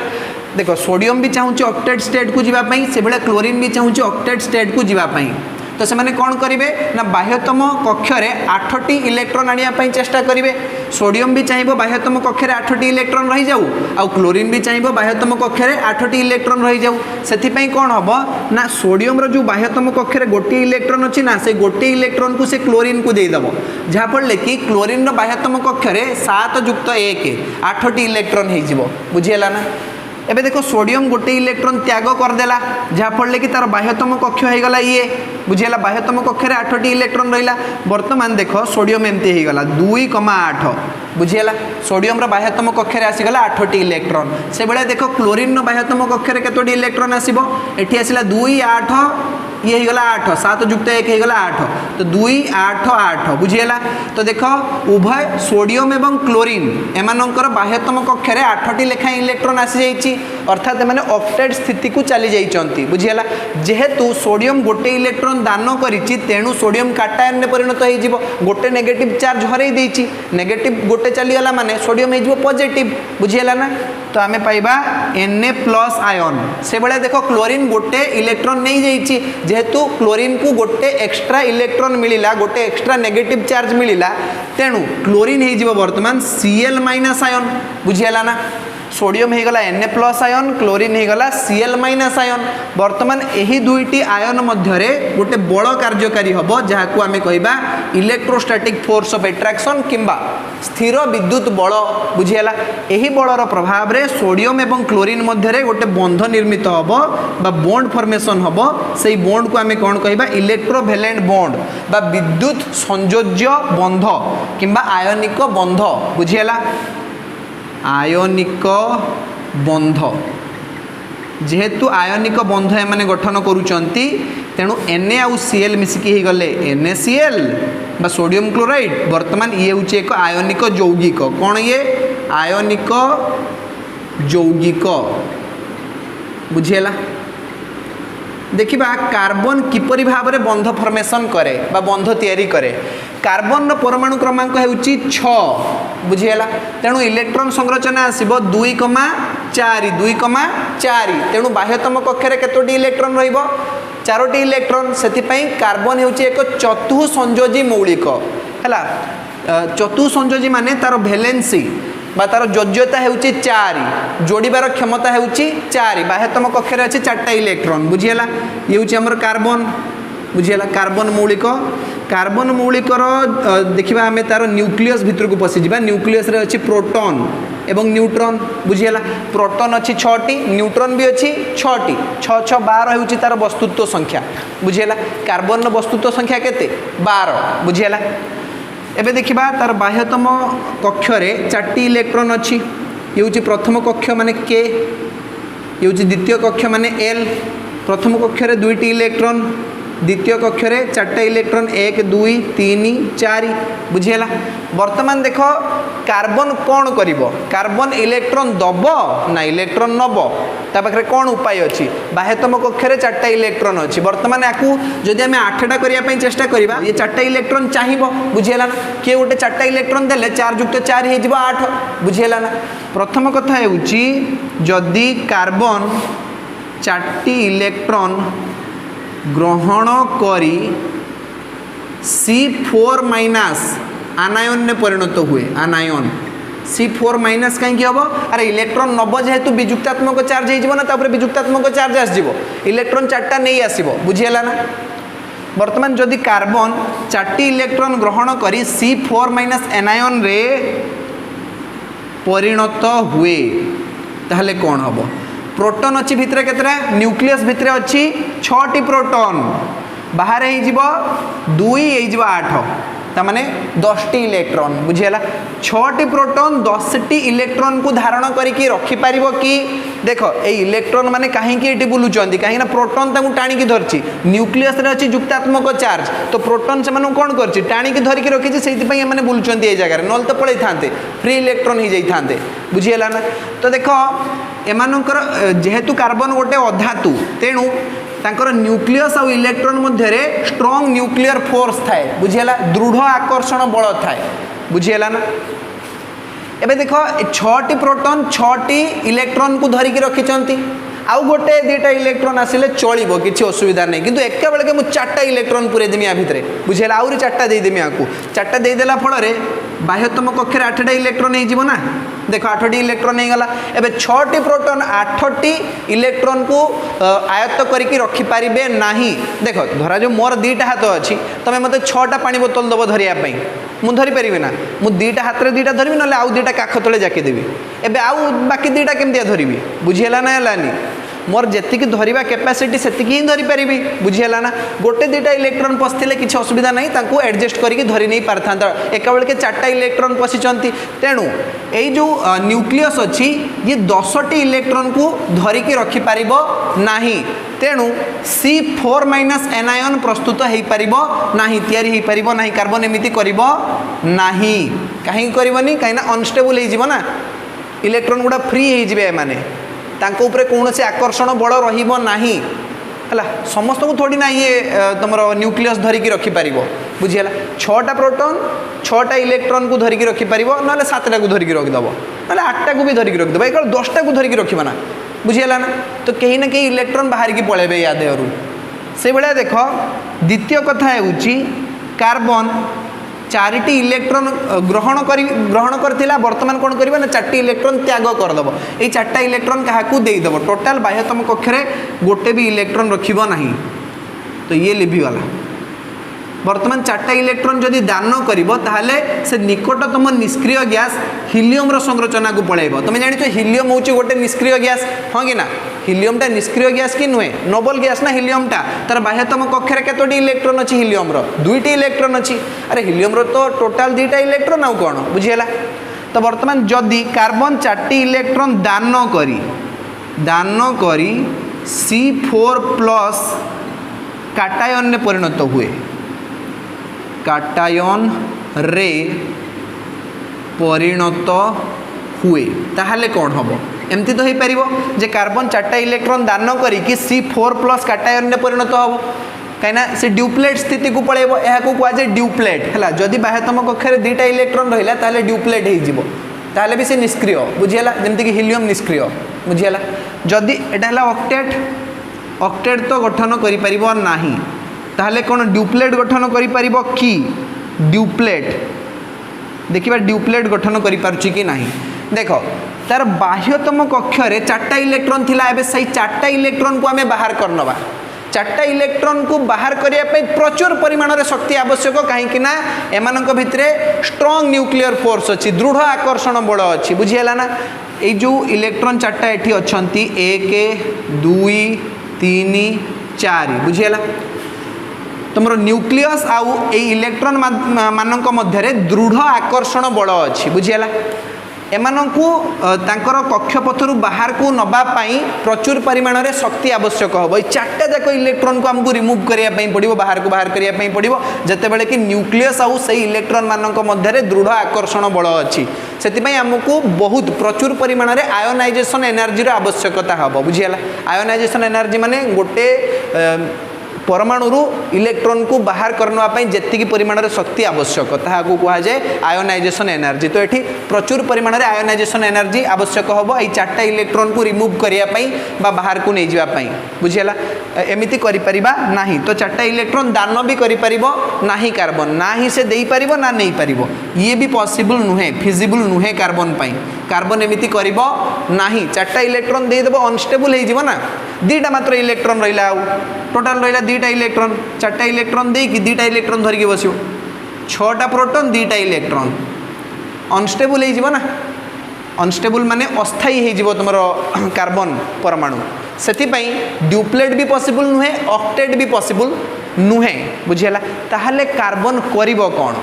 देखो सोडियम भी चाहूँ ऑक्टेट स्टेट को जीवा पई, से बेले क्लोरीन भी चाहूँ ऑक्टेट स्टेट को जीवा पई। तो से माने कौन करेंगे ना बाह्यतम कक्षरे 8टी इलेक्ट्रॉन आने चेष्टा करेंगे। सोडियम भी चाहिए बाह्यतम कक्षरे 8टी इलेक्ट्रॉन रही जाऊ, आउ क्लोरीन भी चाहिए बाह्यतम कक्षरे 8टी इलेक्ट्रॉन रही जाऊ। से कौन हम ना सोडियम रो जो बाह्यतम कक्षरे गोटे इलेक्ट्रॉन अच्छी ना से गोटे इलेक्ट्रॉन को से क्लोरीन को देदेव, जहाँफल कि क्लोरीन बाह्यतम कक्षरे 7+1 8टी इलेक्ट्रॉन हो। बुझीगला ना। एबे देखो सोडियम गोटे इलेक्ट्रॉन त्याग करदेला, जहाँफल कि तार बाह्यतम कक्ष होगला ये। बुझीगला बाह्यतम कक्षरे 8टी इलेक्ट्रॉन रहा। बर्तमान देख सोडियम एमती होगला 2,8। बुझीगला सोडियम बाह्यतम कक्षरे आसीगला 8टी इलेक्ट्रॉन। से बेले देख क्लोरीन बाह्यतम कक्षरे केतोटी इलेक्ट्रॉन आसीबो एठी आसीला 2, 8 ये होगला 8 7+1 होगला 8, तो 2, 8, 8। बुझीगला तो देख उभय सोडियम एवं क्लोरीन एमानंकर बाह्यतम कक्षरे 8टी लेखा इलेक्ट्रॉन आसी जाइछि, अर्थात एमाने ऑक्टेट स्थिति को चली जाइछन्ति। बुझीगला जेहेतु सोडियम गोटे इलेक्ट्रॉन दान करिछि तेणु सोडियम काटायन में परिणत हो जिवो, गोटे नेगेटिव चार्ज हरई देइछि, नेगेटिव गोटे चलीगला माने सोडियम हो जिवो पॉजिटिव। बुझीगला ना। तो आमे पाइबा Na+ आयन। से बेले देखो क्लोरीन गोटे इलेक्ट्रॉन नहीं जाइछि, जेहेतु क्लोरीन को गोटे एक्स्ट्रा इलेक्ट्रॉन मिलिला, गोटे एक्स्ट्रा नेगेटिव चार्ज मिलिला, तेणु क्लोरीन हो जिवो वर्तमान Cl- आयन। बुझीगला ना। सोडियम होगला Na+ आयन, क्लोरीन होगला Cl- आयन। वर्तमान यही दुईटी आयन मध्य गोटे बल कार्यकारी हम, जहाँ को आम कहवा इलेक्ट्रोस्टैटिक फोर्स ऑफ एट्रैक्शन किंबा स्थिर विद्युत बल। बुझीगला यही बलर प्रभाव रे सोडियम एवं क्लोरीन मध्य गोटे बंध निर्मित हम बा बॉन्ड फॉर्मेशन हम। से बॉन्ड को आम कौन कहवा इलेक्ट्रोवैलेंट बॉन्ड बा विद्युत संयोज्य बंध किंबा आयनिक बंध। बुझीगला आयनिक बंध, जेहेतु आयनिक बंध एमाने गठन करुचंती तेणु Na आउ Cl मिसिकी ही गले NaCl बा सोडियम क्लोराइड। वर्तमान ये हूँ एक आयनिक यौगिक। कौन ये आयनिक यौगिक। बुझीगला। देखिबा कार्बन किपरि भाव में बंध फॉर्मेशन करे बा बंध तैयारी करे। कार्बन परमाणु क्रमांक होउची 6। बुझीगला। तेणु इलेक्ट्रॉन संरचना आसीबो 2,4 2,4। तेणु बाह्यतम कक्षरे केतोटी इलेक्ट्रॉन रहिबो 4टी इलेक्ट्रॉन। सेतिपई कार्बन होउची एक चतुःसंयोजी मौलिक हैला। चतुःसंयोजी माने तार वैलेंसी बा तार योज्यता होउची 4, जोड़ीबार क्षमता होउची 4। बाह्यतम कक्षरे अछि 4टा इलेक्ट्रॉन। बुझीगला ये होउची हमर कार्बन। बुझीगला कार्बन मौलिक। कार्बन मौलिकर देखिबा आमे तार न्यूक्लियस भितर को पसी जिबा। न्यूक्लियस रे अछि प्रोटॉन एवं न्यूट्रॉन। बुझीगला प्रोटॉन अछि 6टी, न्यूट्रॉन भी अछि 6टी। 6 6 12 होउची तार वस्तुत्व संख्या। बुझीगला कार्बन वस्तुत्व संख्या केते 12। बुझीगला। एबे देखिबा तार बाह्यतम कक्षरे 4टी इलेक्ट्रॉन अच्छी। ये हूँ प्रथम कक्ष माने K, ये हूँ द्वितीय कक्ष माने L। प्रथम कक्षरे 2टी इलेक्ट्रॉन, द्वितीय कक्षरे 4टा इलेक्ट्रॉन 1 2 3 4। बुझीगला। वर्तमान देख कार्बन कौन करिवो, कार्बन इलेक्ट्रॉन दब ना इलेक्ट्रॉन नब, ता पाखरे कौन उपाय अछि। बाह्यतम कक्षरे 4टा इलेक्ट्रॉन अछि। वर्तमान याकू जदि आमे 8टा करिया पई चेष्टा करिबा, ये 4टा इलेक्ट्रॉन चाहिबो। बुझीगला ना। के गोटे 4टा इलेक्ट्रॉन देले 4+4 हे जिवो 8। बुझीगला ना। प्रथम कथा हेउची जदि कार्बन चार्टी इलेक्ट्रॉन ग्रहण करी C4 माइनस आनायन ने परिणत हुए आनायन C4 माइनस कहीं हम अरे इलेक्ट्रॉन नब जेहेतु विजुक्तात्मक चार्ज हो विजुक्तात्मक चार्ज आसो इलेक्ट्रॉन चार्टा नहीं आसो बुझीगला ना वर्तमान जदि कार्बन चार्टी इलेक्ट्रॉन ग्रहण करी C4 माइनस एनायन रे परिणत हुए ताहले कौन हम प्रोटॉन अच्छी भितर केतरा न्यूक्लियस भितर अच्छी 6टी प्रोटॉन बाहर हो 2 हो 8 ताने 10टी इलेक्ट्रॉन बुझीगला 6टी प्रोटॉन 10टी इलेक्ट्रॉन को धारण करके रखिपर कि देख ये इलेक्ट्रॉन माने कहीं बुलूँ कहीं प्रोटॉन ताकू टाणी धरची न्यूक्लियस रे अच्छी युक्तात्मक चार्ज तो प्रोटॉन से कौन कर टाणी धरिकी रखी से बुलूँ ये जगह नल तो पड़े था फ्री इलेक्ट्रॉन हो जाते बुझीगला ना तो देख एमानकर जेहेतु कार्बन गोटे अधातु तेणु तांकर न्यूक्लियस और इलेक्ट्रॉन मध्य स्ट्रॉन्ग न्यूक्लियर फोर्स थाए बुझीगला दृढ़ आकर्षण बल थाए बुझीगला ना एबे देख 6टी प्रोटॉन 6टी इलेक्ट्रॉन को धरिकी रखिंट आउ गोटे 2टा इलेक्ट्रॉन आसिले चलो किसी असुविधा नहीं किंतु एका बेलके मुझे 4टा इलेक्ट्रॉन पूरे देमी या भितर बुझीगला आउरी 4टा देदेमी आपको 4टा देदेला फल बाह्यतम कक्षर 8टा इलेक्ट्रॉन हो ना देख 8टी इलेक्ट्रॉन हो गला एबे 6टी प्रोटॉन 8टी इलेक्ट्रॉन को आयत्त करके रखिपारे नहीं देख धरा जो मोर 2टा हाथ अच्छी तुम मत 6टा पानी बोतल दब धरियापी मुझे धरीपारि ना मुझे 2टा हाथ में 2टा धरबी ना आउ 2टा काख तले जाकीदेवी एबे आउ बाकी 2टा केमती धरबी बुझीगला ना हलानी मोर जी धरवा कैपेसिटी से ही धरीपारि बुझीगला ना गोटे 2टा इलेक्ट्रॉन पशिले किसी असुविधा नहीं तांको एडजस्ट करके धरी नहीं पार था एका बेलके 4टा इलेक्ट्रॉन पशिंट तेणु यही जो न्यूक्लियस अच्छी ये 10टी इलेक्ट्रॉन को धरिकी रखिपार नहीं तेणु C4 माइनस एनायन प्रस्तुत हो पार नहीं तैयारी हो पार नहीं कार्बन एमती कर नहीं कहीं करनी कहीं अनस्टेबल हो इलेक्ट्रॉन गुड़ा फ्री हो माने तांको ऊपर कौन से आकर्षण बल रही समस्त को थोड़ी ना ये तुम न्यूक्लियस धरिकी रखिपार बुझीगला 6टा प्रोटॉन 6टा इलेक्ट्रॉन को धरिकी रखिपार ना 7टा को धरिकी रखिदेव ना 8टा को भी धरिकी रखिदेव एक 10टा को धरिकी रखा ना बुझीगला ना तो कहीं ना कहीं इलेक्ट्रॉन बाहर की पलैबे या देहरु से भाया देख द्वितीय कथा है कार्बन 4टी इलेक्ट्रॉन ग्रहण करथिला वर्तमान कौन करबा ना 4टी इलेक्ट्रॉन त्याग करदेव ये 4टा इलेक्ट्रॉन क्या देदेव टोटाल बाह्यतम कक्षरे गोटे भी इलेक्ट्रॉन रखिब नहीं तो ये लिभिगला वर्तमान 4टा इलेक्ट्रॉन जदि दान करें से निकटतम निष्क्रिय गैस हिलियम संरचना को पलैब तुम जान हिलियम हूँ गोटे निष्क्रिय गैस हाँ कि ना हिलियमटा निष्क्रिय गैस कि नुहे नोबल गैस ना हिलियमटा तार बाह्यतम कक्षर केतोटी इलेक्ट्रॉन अच्छी हिलियम 2टी इलेक्ट्रॉन अच्छी अरे हिलियम तो टोटाल 2टा इलेक्ट्रॉन आउ कौन बुझीगला तो वर्तमान जदि कार्बन 4टी इलेक्ट्रॉन दान करी C4 प्लस काटायन ने परिणत हुए काटायन रे परिणत हुए ताहले कौन हम एमती तो हो पार जे कार्बन 4टा इलेक्ट्रॉन दान करी C4 प्लस काटायन रे परिणत हम कहीं से ड्यूप्लेट स्थिति को पलैब यह कहुए ड्यूप्लेट है जदि बाह्यतम कक्षर 2टा इलेक्ट्रॉन रहा ताहले ड्यूप्लेट हो भी से निष्क्रिय बुझीगला जमीक हिलियम निष्क्रिय बुझीगला जदि एटा ऑक्टेट ऑक्टेट तो गठन कर नहीं ताहले कौन ड्यूप्लेट गठन कर कि ड्यूप्लेट देखिए ड्यूप्लेट गठन कि नहीं देख तार बाह्यतम कक्षरे 4टा इलेक्ट्रॉन थिला एबे सही 4टा इलेक्ट्रॉन को आमे बाहर करनबा 4टा इलेक्ट्रॉन को बाहर करिया पे प्रचुर परिमाण रे शक्ति आवश्यक कहीं ना एमानक भितरे स्ट्रॉन्ग न्यूक्लियर फोर्स अच्छी दृढ़ आकर्षण बल अच्छी बुझीगला ना ये जो इलेक्ट्रॉन 4टा एठी अछंती 1 2 3 4 बुझीगला तुम न्यूक्लियस आउ ए इलेक्ट्रॉन मानक मध्य दृढ़ आकर्षण बल अच्छी बुझीगला एमानकु तांकर कक्षपथरु बाहर को नबापाई प्रचुर परिमाण रे शक्ति आवश्यक हम ये 4टा जाक इलेक्ट्रॉन को आमको रिमूव करने पड़ो बाहर को बाहर करने पड़ो जिते बड़े कि न्यूक्लियस आउ से इलेक्ट्रॉन मानक मध्य दृढ़ आकर्षण बल अच्छी से आमको बहुत प्रचुर परिमाण रे आयोनाइजेशन एनर्जी आवश्यकता हम बुझीगला आयोनाइजेशन एनर्जी माने गोटे परमाणु इलेक्ट्रॉन को बाहर करने जी परिमाण शक्ति आवश्यक ताकू कहुए आयोनाइजेशन एनर्जी। तो ये प्रचुर परिमाण में आयोनाइजेशन एनर्जी आवश्यक हम ये 4टा इलेक्ट्रॉन को रिमूव करने बाहर को नहीं जावाई बुझीगला एमती ना। तो 4टा इलेक्ट्रॉन दान भी कर कार्बन ना ही से दे पार ना नहीं पार ये भी पॉसिबल नुहे फिजिबल नुहे कार्बन कार्बन एमती कर ना 4टा इलेक्ट्रॉन देदेव अनस्टेबल हो दीटा मात्र इलेक्ट्रॉन रहा टोटाल रहा 2टा इलेक्ट्रॉन 4टा इलेक्ट्रॉन देकी 2टा इलेक्ट्रॉन धरिकी बस 6टा प्रोटॉन 2टा इलेक्ट्रॉन अनस्टेबल हो अनस्टेबल माने अस्थायी हो तुम कार्बन परमाणु से ड्यूप्लेट भी पॉसिबल नुहे ऑक्टेट भी पॉसिबल नुहे बुझीगला। ताहले कार्बन करिवो कौन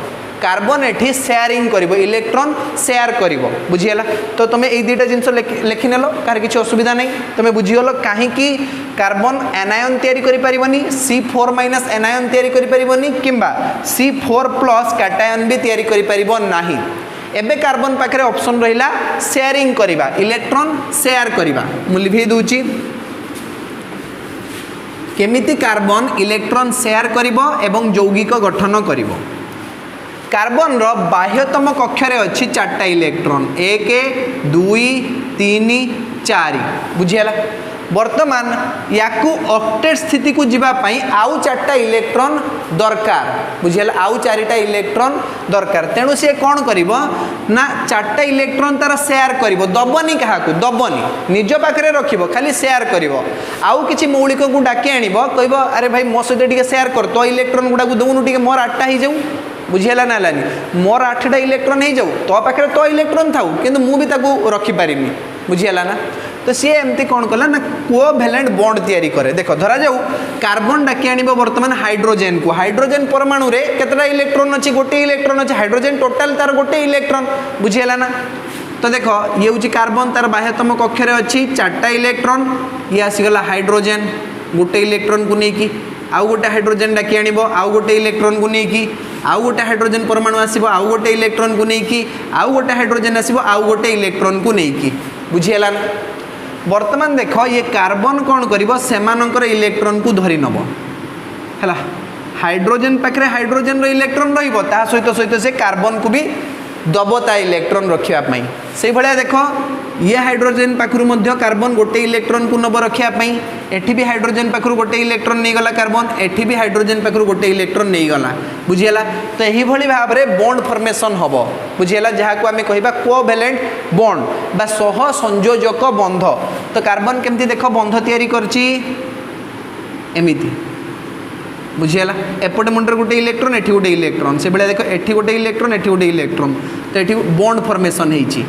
कार्बन एठी शेयरिंग करिवो इलेक्ट्रॉन शेयर करिवो बुझीगला। तो तुम ये 2टा जिनस लिखिनेल कार किसी असुविधा नहीं तुम बुझीगल कहीं कार्बन एनायन तैयारी करि परिबनी C4 माइनस एनायन तैयारी करि परिबनी किंबा C4 प्लस कैटायन भी तैयारी करि परिबो नाही। एबे कार्बन पाखे ऑप्शन रहिला शेयरिंग करिबा इलेक्ट्रॉन शेयर करिबा मु लिखि दूची केमिति कार्बन इलेक्ट्रॉन शेयर करिवो एवं यौगिक गठन करिवो। कार्बन रो बाह्यतम कक्षरे अच्छी 4टा इलेक्ट्रॉन 1 2 3 4 बुझीगला। वर्तमान याकू ऑक्टेट स्थिति को जीवाई आउ 4टा इलेक्ट्रॉन दरकार बुझीगला आउ 4टा इलेक्ट्रॉन दरकार तेणु सी कौन करिवो ना 4टा इलेक्ट्रॉन तार शेयर करिवो दबनी क्या दबनी निज पाखे रखिबो खाली शेयर करिवो आउ किछि मौलिक को डाकी आनिबो कहबो अरे भाई मो सहित टिके शेयर कर तो इलेक्ट्रॉन गुडा को दउनु टिके मोर 8टा हो जाऊ बुझीगला ना लानी मोर 8टा इलेक्ट्रॉन हो जाऊ तो पाखे तो इलेक्ट्रॉन थाऊ किंतु मु भी ताकू रखि पारिनी बुझीगला ना। तो सी एमती कौन कला ना कोवैलेंट बॉन्ड तैयारी करे देख धरा जाऊ कार्बन डाकी आनिबो वर्तमान हाइड्रोजन को हाइड्रोजन परमाणु रे केतटा इलेक्ट्रॉन अछि गोटे इलेक्ट्रॉन अछि हाइड्रोजन टोटल तार गोटे इलेक्ट्रॉन बुझीगला ना। तो देख ये हूँ कार्बन तार बाह्यतम कक्षरे अच्छी 4टा इलेक्ट्रॉन ये आसीगला हाइड्रोजन गोटे इलेक्ट्रॉन को लेकिन आउ गोटे हाइड्रोजन डाकी आनिबो आउ गोटे इलेक्ट्रॉन को लेकिन आउ गोटे हाइड्रोजन परमाणु आसीबो आउ गोटे इलेक्ट्रॉन को लेकिन आउ गोटे हाइड्रोजन आसीबो आउ गोटे इलेक्ट्रॉन को लेकिन बुझीगला ना। वर्तमान देख ये कार्बन कौन करिवो सेमानंकर इलेक्ट्रॉन को धरि नबो हैला हाइड्रोजन पाखरे हाइड्रोजन रो इलेक्ट्रॉन रहिबो ता सहित सहित से कार्बन को भी दबता इलेक्ट्रॉन रखिया पई से भलिया देख ये हाइड्रोजन पाखरु मध्य कार्बन गोटे इलेक्ट्रॉन को नब रखिया पई एठी भी हाइड्रोजन पाखरु गोटे इलेक्ट्रॉन नहीं गला कार्बन एठी भी हाइड्रोजन पाखरु गोटे इलेक्ट्रॉन नहीं गला बुझीगला। तो यही भली भाव में बॉन्ड फॉर्मेशन हबो बुझीगला जहाँ को आमे कहिबा कोवैलेंट बॉन्ड बा सह संयोजक बंध। तो कार्बन केमती देख बंध तैयारी करची एमिति बुझीगला एपटे मुंडर गोटे इलेक्ट्रॉन एठी गोटे इलेक्ट्रॉन से बेले देख एठी गोटे इलेक्ट्रॉन एठी गोटे इलेक्ट्रॉन तो एठी बॉन्ड फॉर्मेशन होईची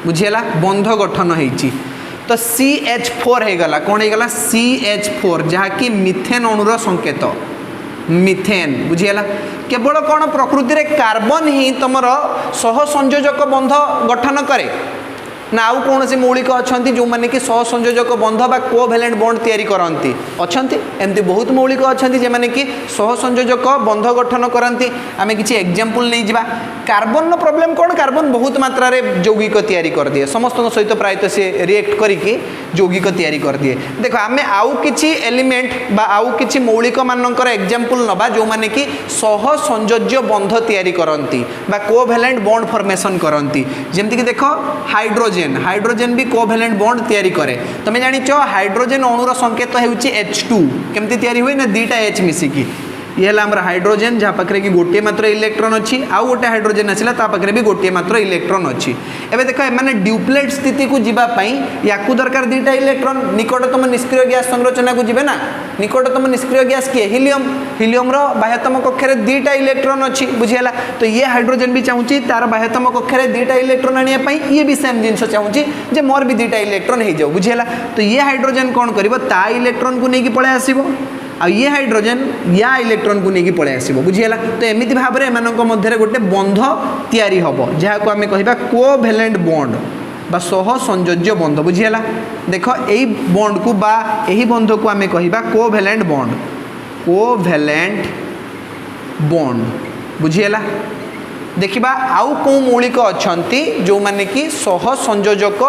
बुझीगला बंध गठन होईची। तो CH4 हो गला कौन हो गला CH4 जहाँकि मिथेन अणुर संकेत मिथेन बुझीगला। केवल कौन प्रकृति रे कार्बन ही तुम सह संयोजक बंध गठन करे ना आउ कौन से मौलिक अच्छा जो मैंने कि सह संयोजक बंध बा कोवैलेंट बॉन्ड तैयारी करती अच्छा एमती बहुत मौलिक अच्छा जे कि सह संयोजक बंध गठन करती आम किसी एग्जांपल नहीं जावा। कार्बन प्रोब्लेम कौन कार्बन बहुत मात्रा रे यौगिक तैयारी कर दिए समस्त सहित प्रायतः से रिएक्ट करके यौगिक तैयारी कर दिए। देख आम आउ किछि एलिमेंट बा आउ किछि मौलिक मानकर एग्जांपल नबा जो मैंने कि सह संयोज्य बंध तैयारी करती बा कोवैलेंट बॉन्ड फॉर्मेशन करती जेमती कि देख हाइड्रोजन हाइड्रोजन भी कोवैलेंट बॉन्ड तैयारी करे तुम जानिच हाइड्रोजन अणुर संकेत होउची H2 केमती तैयारी हुए ना 2टा H मिसिकी ये है आमर हाइड्रोजन जहाँ पाखे कि गोटे मात्र इलेक्ट्रॉन अच्छी आउ गोटे हाइड्रोजन आसला ता पाखे भी गोटे मात्र इलेक्ट्रॉन अच्छी एवं देख एम ड्यूप्लेट स्थिति को जीवाई या दरकार 2टा इलेक्ट्रॉन निकटतम निष्क्रिय गैस संरचना को जीवे ना निकटतम निष्क्रिय गैस किए हिलियम हिलियम बाह्यतम कक्षरे 2टा इलेक्ट्रॉन अच्छी बुझीगला। तो ये हाइड्रोजन भी चाहूँगी तार बाह्यतम कक्षरे 2टा इलेक्ट्रॉन आने ये भी सेम जिन चाहूँगी जे मोर भी 2टा इलेक्ट्रॉन हो जाऊ बुझीगला। तो ये हाइड्रोजन कौन कर ता इलेक्ट्रॉन को लेकिन पलि आसो आ ये हाइड्रोजन या इलेक्ट्रॉन को लेकिन पलि आसो बुझीगला। तो एमती भाव में एम मध्य गोटे बंध तैयारी हम जहाँ को आम कह कोवैलेंट बॉन्ड बा सह संयोज्य बंध बुझीगला। देख यही बॉन्ड को बा यही बंध को आम कह कोवैलेंट बॉन्ड बुझीगला। देखिबा आउ कौ मौलिक अच्छा जो माने कि सह संयोजक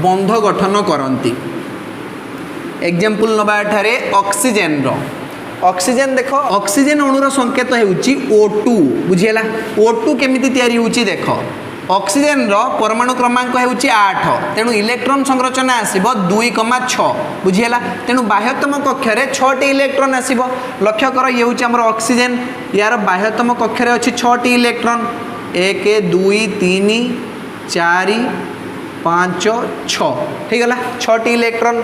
बंध गठन करती एग्जांपल नबा ठारे ऑक्सीजन ऑक्सीजन देख ऑक्सीजन अणुर संकेत होउची O2 बुझिएला O2 केमिति तयारी होउची देख ऑक्सीजन रो परमाणु क्रमांक होउची 8 तेणु इलेक्ट्रॉन संरचना आसीबो 2,6 बुझिएला तेणु बाह्यतम कक्ष रे 6 टी इलेक्ट्रॉन आसीबो लक्ष्य कर ये होउची हमर ऑक्सीजन यार बाह्यतम कक्ष रे अछि 6 टी इलेक्ट्रॉन 1 2 3 4 5 6 ठीक है 6 टी इलेक्ट्रॉन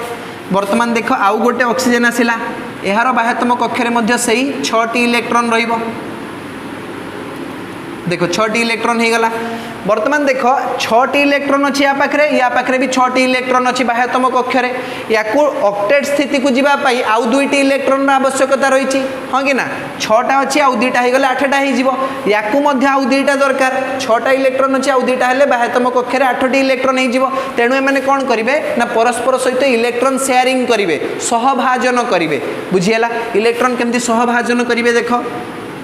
वर्तमान देख आउ गोटे ऑक्सीजन आसिला यार बाह्यतम कक्ष रे मध्य सही 6 टी इलेक्ट्रॉन रहिबो देखो 6 टी इलेक्ट्रॉन हो गला वर्तमान देख 6 टी इलेक्ट्रॉन अच्छी या पाखरे भी 6 टी इलेक्ट्रॉन अच्छी बाह्यतम कक्ष रे याकू ऑक्टेट स्थिति को जीवा पाई आउ 2 टी इलेक्ट्रॉन आवश्यकता रही हाँ कि ना 6टा अच्छी आउ 2टा हो गले 8टा हो याकू मध्य आउ 2टा दरकार 6टा इलेक्ट्रॉन अच्छी आउ 2टा हेले बाह्यतम कक्ष रे 8 टी इलेक्ट्रॉन हो तेणु एमाने कौन करेंगे ना परस्पर सहित इलेक्ट्रॉन शेयरिंग करेंगे सहभाजन करेंगे बुझीगला इलेक्ट्रॉन केमती सहभाजन करेंगे देख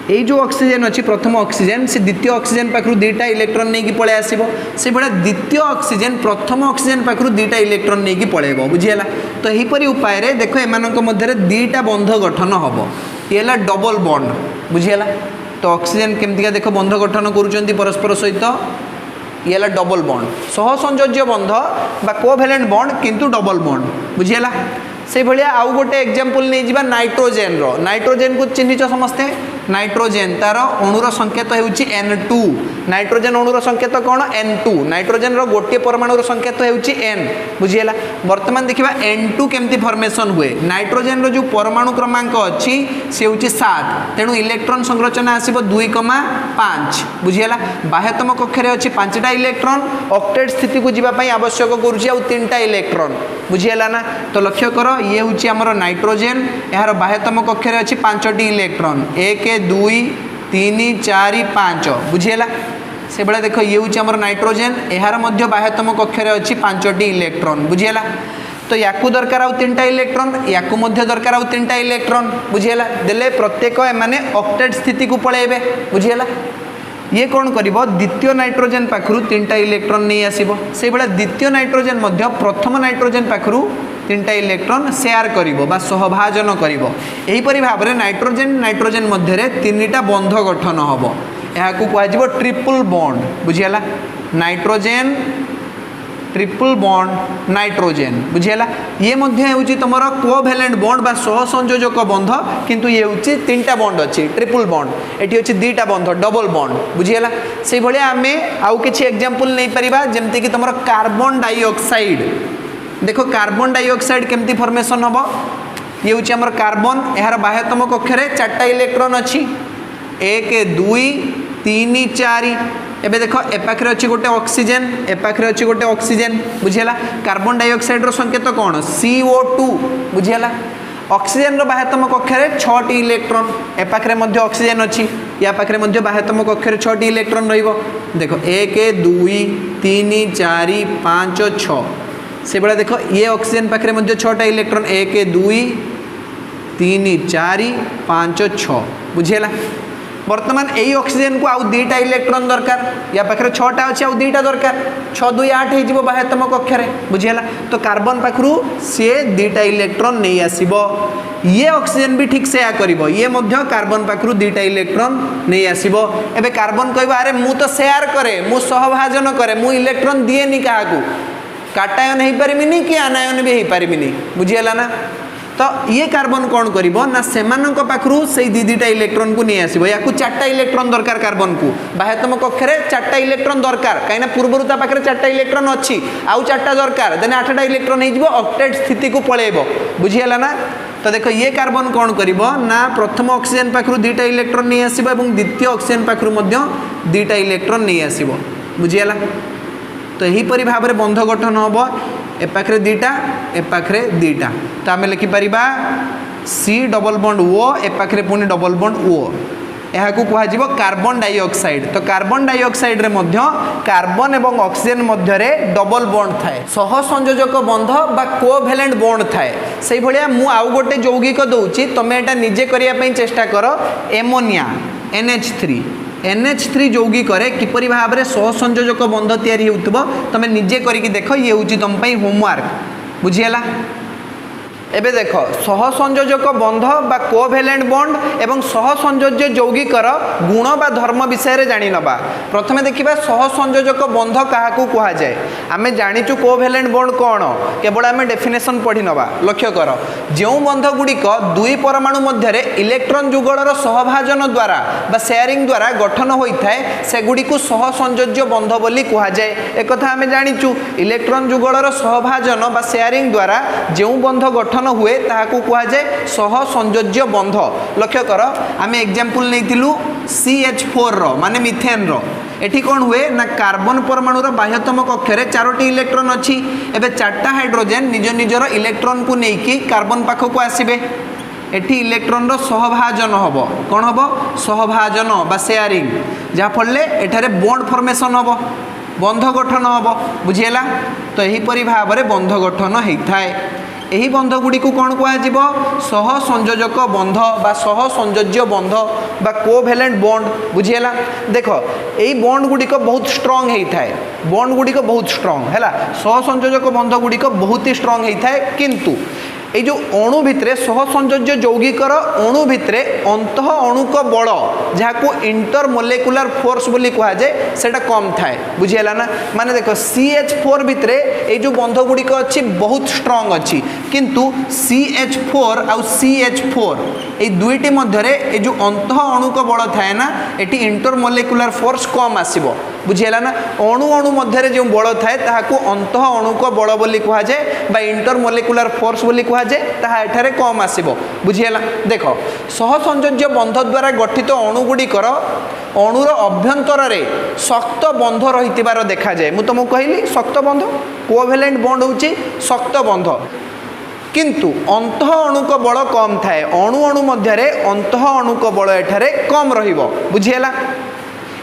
ये जो ऑक्सीजन अच्छी प्रथम ऑक्सीजन से द्वितीय ऑक्सीजन पाखु 2टा इलेक्ट्रॉन नहीं कि पळे आसीबो से बडा द्वितीय ऑक्सीजन प्रथम ऑक्सीजन पाखु 2टा इलेक्ट्रॉन नहीं कि पळेबो बुझियला तो एही परि उपाय रे देखो एमानक मध्य रे 2टा बंध गठन हबो येला डबल बॉन्ड बुझियला तो ऑक्सीजन केमतिका देखो बंध गठन करूचंती परस्पर सहित येला डबल बॉन्ड सहसंयोज्य बंध बा कोवैलेंट बॉन्ड किंतु डबल बॉन्ड बुझियला से भलिया आउ गोटे एग्जांपल नहीं जिबा नाइट्रोजन रो नाइट्रोजन को चिन्हिच समस्ते नाइट्रोजन तार अणुर संकेत होउची N2 नाइट्रोजन अणुर संकेत कौन N2 नाइट्रोजन रो गोटे परमाणुर संकेत होउची N बुझिएला वर्तमान देखिबा N2 केमती फॉर्मेशन हुए नाइट्रोजन रो जो परमाणु क्रमांक अछि से होउची 7 तेणु इलेक्ट्रॉन संरचना आसीबो 2,5 बुझिएला बाह्यतम कक्ष रे अछि 5टा इलेक्ट्रॉन ऑक्टेट स्थिति को जीवा पई आवश्यक करूची आ 3टा इलेक्ट्रॉन बुझिएला ना तो लक्ष्य कर ये होउची हमर नाइट्रोजन यार बाह्यतम कक्ष रे अछि 5टी इलेक्ट्रॉन 1 2 3 4 5 बुझिएला से बेला देख ये होउची हमर नाइट्रोजन यार मध्य बाह्यतम कक्ष रे अछि 5टी इलेक्ट्रॉन बुझिएला तो याकू दरकार आउ 3टा इलेक्ट्रॉन याकू मध्य दरकार आउ 3टा इलेक्ट्रॉन बुझिएला देले प्रत्येक माने ऑक्टेट स्थिति को पळेबे बुझिएला ये कौन करिवो द्वितीय नाइट्रोजन पाखरु 3टा इलेक्ट्रॉन नहीं आसीबो से बेला द्वितीय नाइट्रोजन मध्य प्रथम नाइट्रोजन पाखरु 3टा इलेक्ट्रॉन शेयर करिवो बा सहभाजन करिवो एही परि भाबरे नाइट्रोजन नाइट्रोजन मध्य रे 3टा बंध गठन हबो एहाकू कहै जिवो ट्रिपल बॉन्ड बुझियला नाइट्रोजन ट्रिपल बॉन्ड नाइट्रोजन बुझियला ये मध्य होउची तमरो कोवैलेंट बॉन्ड बा सहसंयोजक बंध किंतु ये होउची 3टा बॉन्ड अछि ट्रिपल बॉन्ड एठी होउची 2टा बंध डबल बॉन्ड बुझियला सेही भलिया हमें आउ किछि एग्जांपल नै परिबा जेमति कि तमरो कार्बन डाइऑक्साइड देखो कार्बन डाइऑक्साइड केमती फॉर्मेशन हबो ये होउची हमर कार्बन यार बाह्यतम कक्ष रे 4टा इलेक्ट्रॉन अछि 1 2 3 4 एबे देखो ए पाखरे अछि गोटे ऑक्सीजन ए पाखरे अछि गोटे ऑक्सीजन बुझियला कार्बन डाइऑक्साइड रो संकेत कोन CO2 बुझियला ऑक्सीजन रो बाह्यतम कक्ष रे 6टी इलेक्ट्रॉन ए पाखरे मध्य ऑक्सीजन अछि या पाखरे मध्य बाह्यतम कक्ष रे 6टी इलेक्ट्रॉन रहिबो देखो 1 2 3 4 5 6 से बेला देखो ये ऑक्सीजन पाखरे मध्य 6टा इलेक्ट्रॉन 1 2 3 4 5 6 बुझियला वर्तमान यही ऑक्सीजन को आउ 2टा इलेक्ट्रॉन दरकार या पाखरे 6टा अछि आउ 2टा दरकार 6 2 8 हे जिवो बाह्यतम कक्ष रे बुझियला तो कार्बन पाखरु से 2टा इलेक्ट्रॉन नहीं आसीबो ये ऑक्सीजन भी ठीक से या करिवो ये मध्य कार्बन पाखरु 2टा इलेक्ट्रॉन नहीं आसीबो एबे कार्बन कहबा अरे मु तो शेयर करे मु सहभाजन करे मु इलेक्ट्रॉन दिए नि काहाकू काटायन हे परिमिनी कि आनायन भी हे परिमिनी बुझियला ना तो ये कार्बन कौन करिवो ना सेमानक पाखरु से 2टा इलेक्ट्रॉन को नहीं आसीबो याकू 4टा इलेक्ट्रॉन दरकार कार्बन को बाह्यतम कक्ष रे 4टा इलेक्ट्रॉन दरकार काइना पूर्वरु ता पाखरे 4टा इलेक्ट्रॉन अछि आउ 4टा दरकार देने 8टा इलेक्ट्रॉन हे जिवो ऑक्टेट स्थिति को पळेबो बुझियला ना तो देखो ये कार्बन कौन करिवो ना प्रथम ऑक्सीजन पाखरु 2टा इलेक्ट्रॉन नहीं आसीबो एवं द्वितीय ऑक्सीजन पाखरु मध्य 2टा इलेक्ट्रॉन नहीं आसीबो बुझियला तो यही परि भाबरे बंध गठन हबो ए पाखरे 2टा ए पाखरे 2टा तो आमे लिखि परिबा C डबल बॉन्ड O ए पाखरे पुनी डबल बॉन्ड O एहाकू कहा जिवो कार्बन डाइऑक्साइड तो कार्बन डाइऑक्साइड रे मध्य कार्बन एवं ऑक्सीजन मध्य रे डबल बॉन्ड थाए सहसंयोजक बंध बा कोवैलेंट बॉन्ड थाए सेही भलिया मु आउ गोटे यौगिक दउची तमे एटा निजे करिया पई चेष्टा करो एमोनिया NH3 यौगिक रे किपरि भाबरे सहसंयोजक बंध तयारी हेउतबो तमे निजे करिकि देखो ये होउची तम पई होमवर्क बुझियला एबे देख सहसंयोजक बंध बा कोभैलेंट बॉन्ड एवं सहसंयोज्य यौगिकर गुण बा धर्म विषय जानी नबा। प्रथमे देखिबा सहसंयोजक बंध काहाकू कुहा जाए। आमे जानिचु कोभैलेंट बॉन्ड कौन, केवल आमे डेफिनेशन पढ़ी नबा। लक्ष्य कर जो बंध गुड़िक दुई परमाणु मध्य इलेक्ट्रॉन जुगलर सहभाजन द्वारा बा शेयरिंग द्वारा गठन होता है से गुड़िक सहसंयोज्य बंध बोली कुहा जाए। एक कथा आमे जानिचु इलेक्ट्रॉन जुगलर सहभाजन बा शेयरिंग द्वारा जो बंध गठन हुए ताहाकू कुहा जाए सहसंयोज्य बंध। लक्ष्य कर आमे एग्जांपल नेइथिलु CH4 रो माने मिथेन रो। एठी कोन हुए ना कार्बन परमाणुर बाह्यतम कक्षरे 4टी इलेक्ट्रॉन अछि। एबे 4टा हाइड्रोजन निज निजर इलेक्ट्रॉन को नेकी कार्बन पाखको आसीबे। एठी इलेक्ट्रॉन रो सहभाजन हबो। कोन हबो सहभाजन बा शेयरिंग, जा फलले एठारे बॉन्ड फॉर्मेशन हबो, बंध गठन हबो। बुझियला तो एही परि भाबरे बंध गठन हेइथाय। यही बंध गुड़ी को कौन कहुब सहसंयोजक बंध बा सहसंयोज्य बंध बा कोभैलेंट बॉन्ड। बुझीगला देख यही बॉन्ड गुड़िक बहुत स्ट्रॉन्ग होता है। बॉन्ड गुड़िक बहुत स्ट्रॉन्ग है। सहसंयोजक बंध गुड़िक बहुत ही स्ट्रॉन्ग होता है, किंतु ये जो अणु भितरे सहसंयोज्य यौगिकर अणु भितरे अंतः अणुक बल जहाँ इंटर मोलेकुलर फोर्स बोली कह जाए सेटा कम थाए। बुझीगला ना माने देख CH4 भितरे ये जो बंध गुड़िक अच्छी बहुत स्ट्रॉन्ग अच्छी, किंतु CH4 आउ CH4 ये दुईटी मध्य ये जो अंतः अणुक बल थाए ना ये इंटर मोलेकुलर फोर्स कम आसीबो। बुझीगला ना अणु अणु मध्य जो बल थाए ताहाकू अंतः अणुक बल बोली कह जाए बा इंटर मोलेकुलर फोर्स बोली कह जाए, ताहा एठारे कम आसीबो। बुझीगला देख सहसंयोज्य बंध द्वारा गठित अणुगुड़िकर अणुर अभ्यंतर रे शक्त बंध रहितिबार देखा जाए। मु तुमको कहली शक्त बंध कोभैलेंट बॉन्ड होची शक्त बंध, किंतु अंतः अणुक बल कम थाए। अणु अणु मध्य अंतः अणुक बल एठारे कम रहिबो। बुझीगला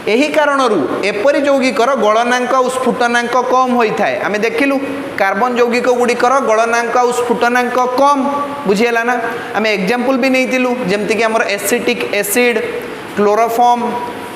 यही कारणरू एपरी यौगिकर गलनांक और स्फुटनांक कम होता है। आमे देखिलु कार्बन यौगिक गुड़िकर गलनांक और स्फुटनांक कम। बुझीगला ना आमे एग्जांपल भी नैतिलु जेमति कि हमर एसिटिक एसिड क्लोरोफॉर्म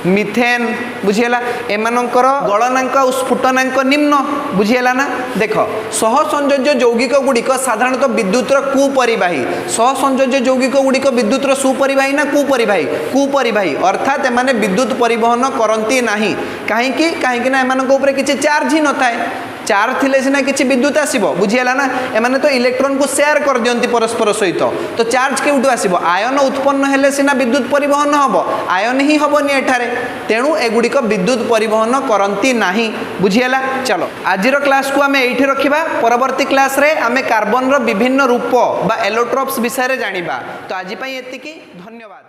मिथेन। बुझीगला एमानकर गलनांक और स्फुटनांक निम्न। बुझीगला ना देख सहसंयोज्य यौगिक गुड़िक साधारणतः विद्युतर कुपरिवाही। सहसंयोज्य यौगिक गुड़िक विद्युतर सुपरिवाही ना कुपरिवाही कुपरिवाही अर्थात एमाने विद्युत परिवहन करती नाही। कहीं ना एमानक ऊपर किछि चार्ज ही न थाए। चार्ज थिले सिना किछि विद्युत आसीबो। बुझीगला ना एमाने तो इलेक्ट्रॉन को शेयर कर दियंती परस्पर सहित, तो चार्ज केउटु आसीबो आयन उत्पन्न हेले सिना विद्युत परिवहन हबो, आयन ही हबोनी एठारे। तेणु एगुड़िक विद्युत परिवहन करती नाही। बुझीगला चलो आजिर क्लास को आमे एठी रखिबा। परवर्ती क्लास रे आमे कार्बन रो विभिन्न रूप बा एलोट्रोप्स विषय रे जानिबा। तो आज पई एतिकी धन्यवाद।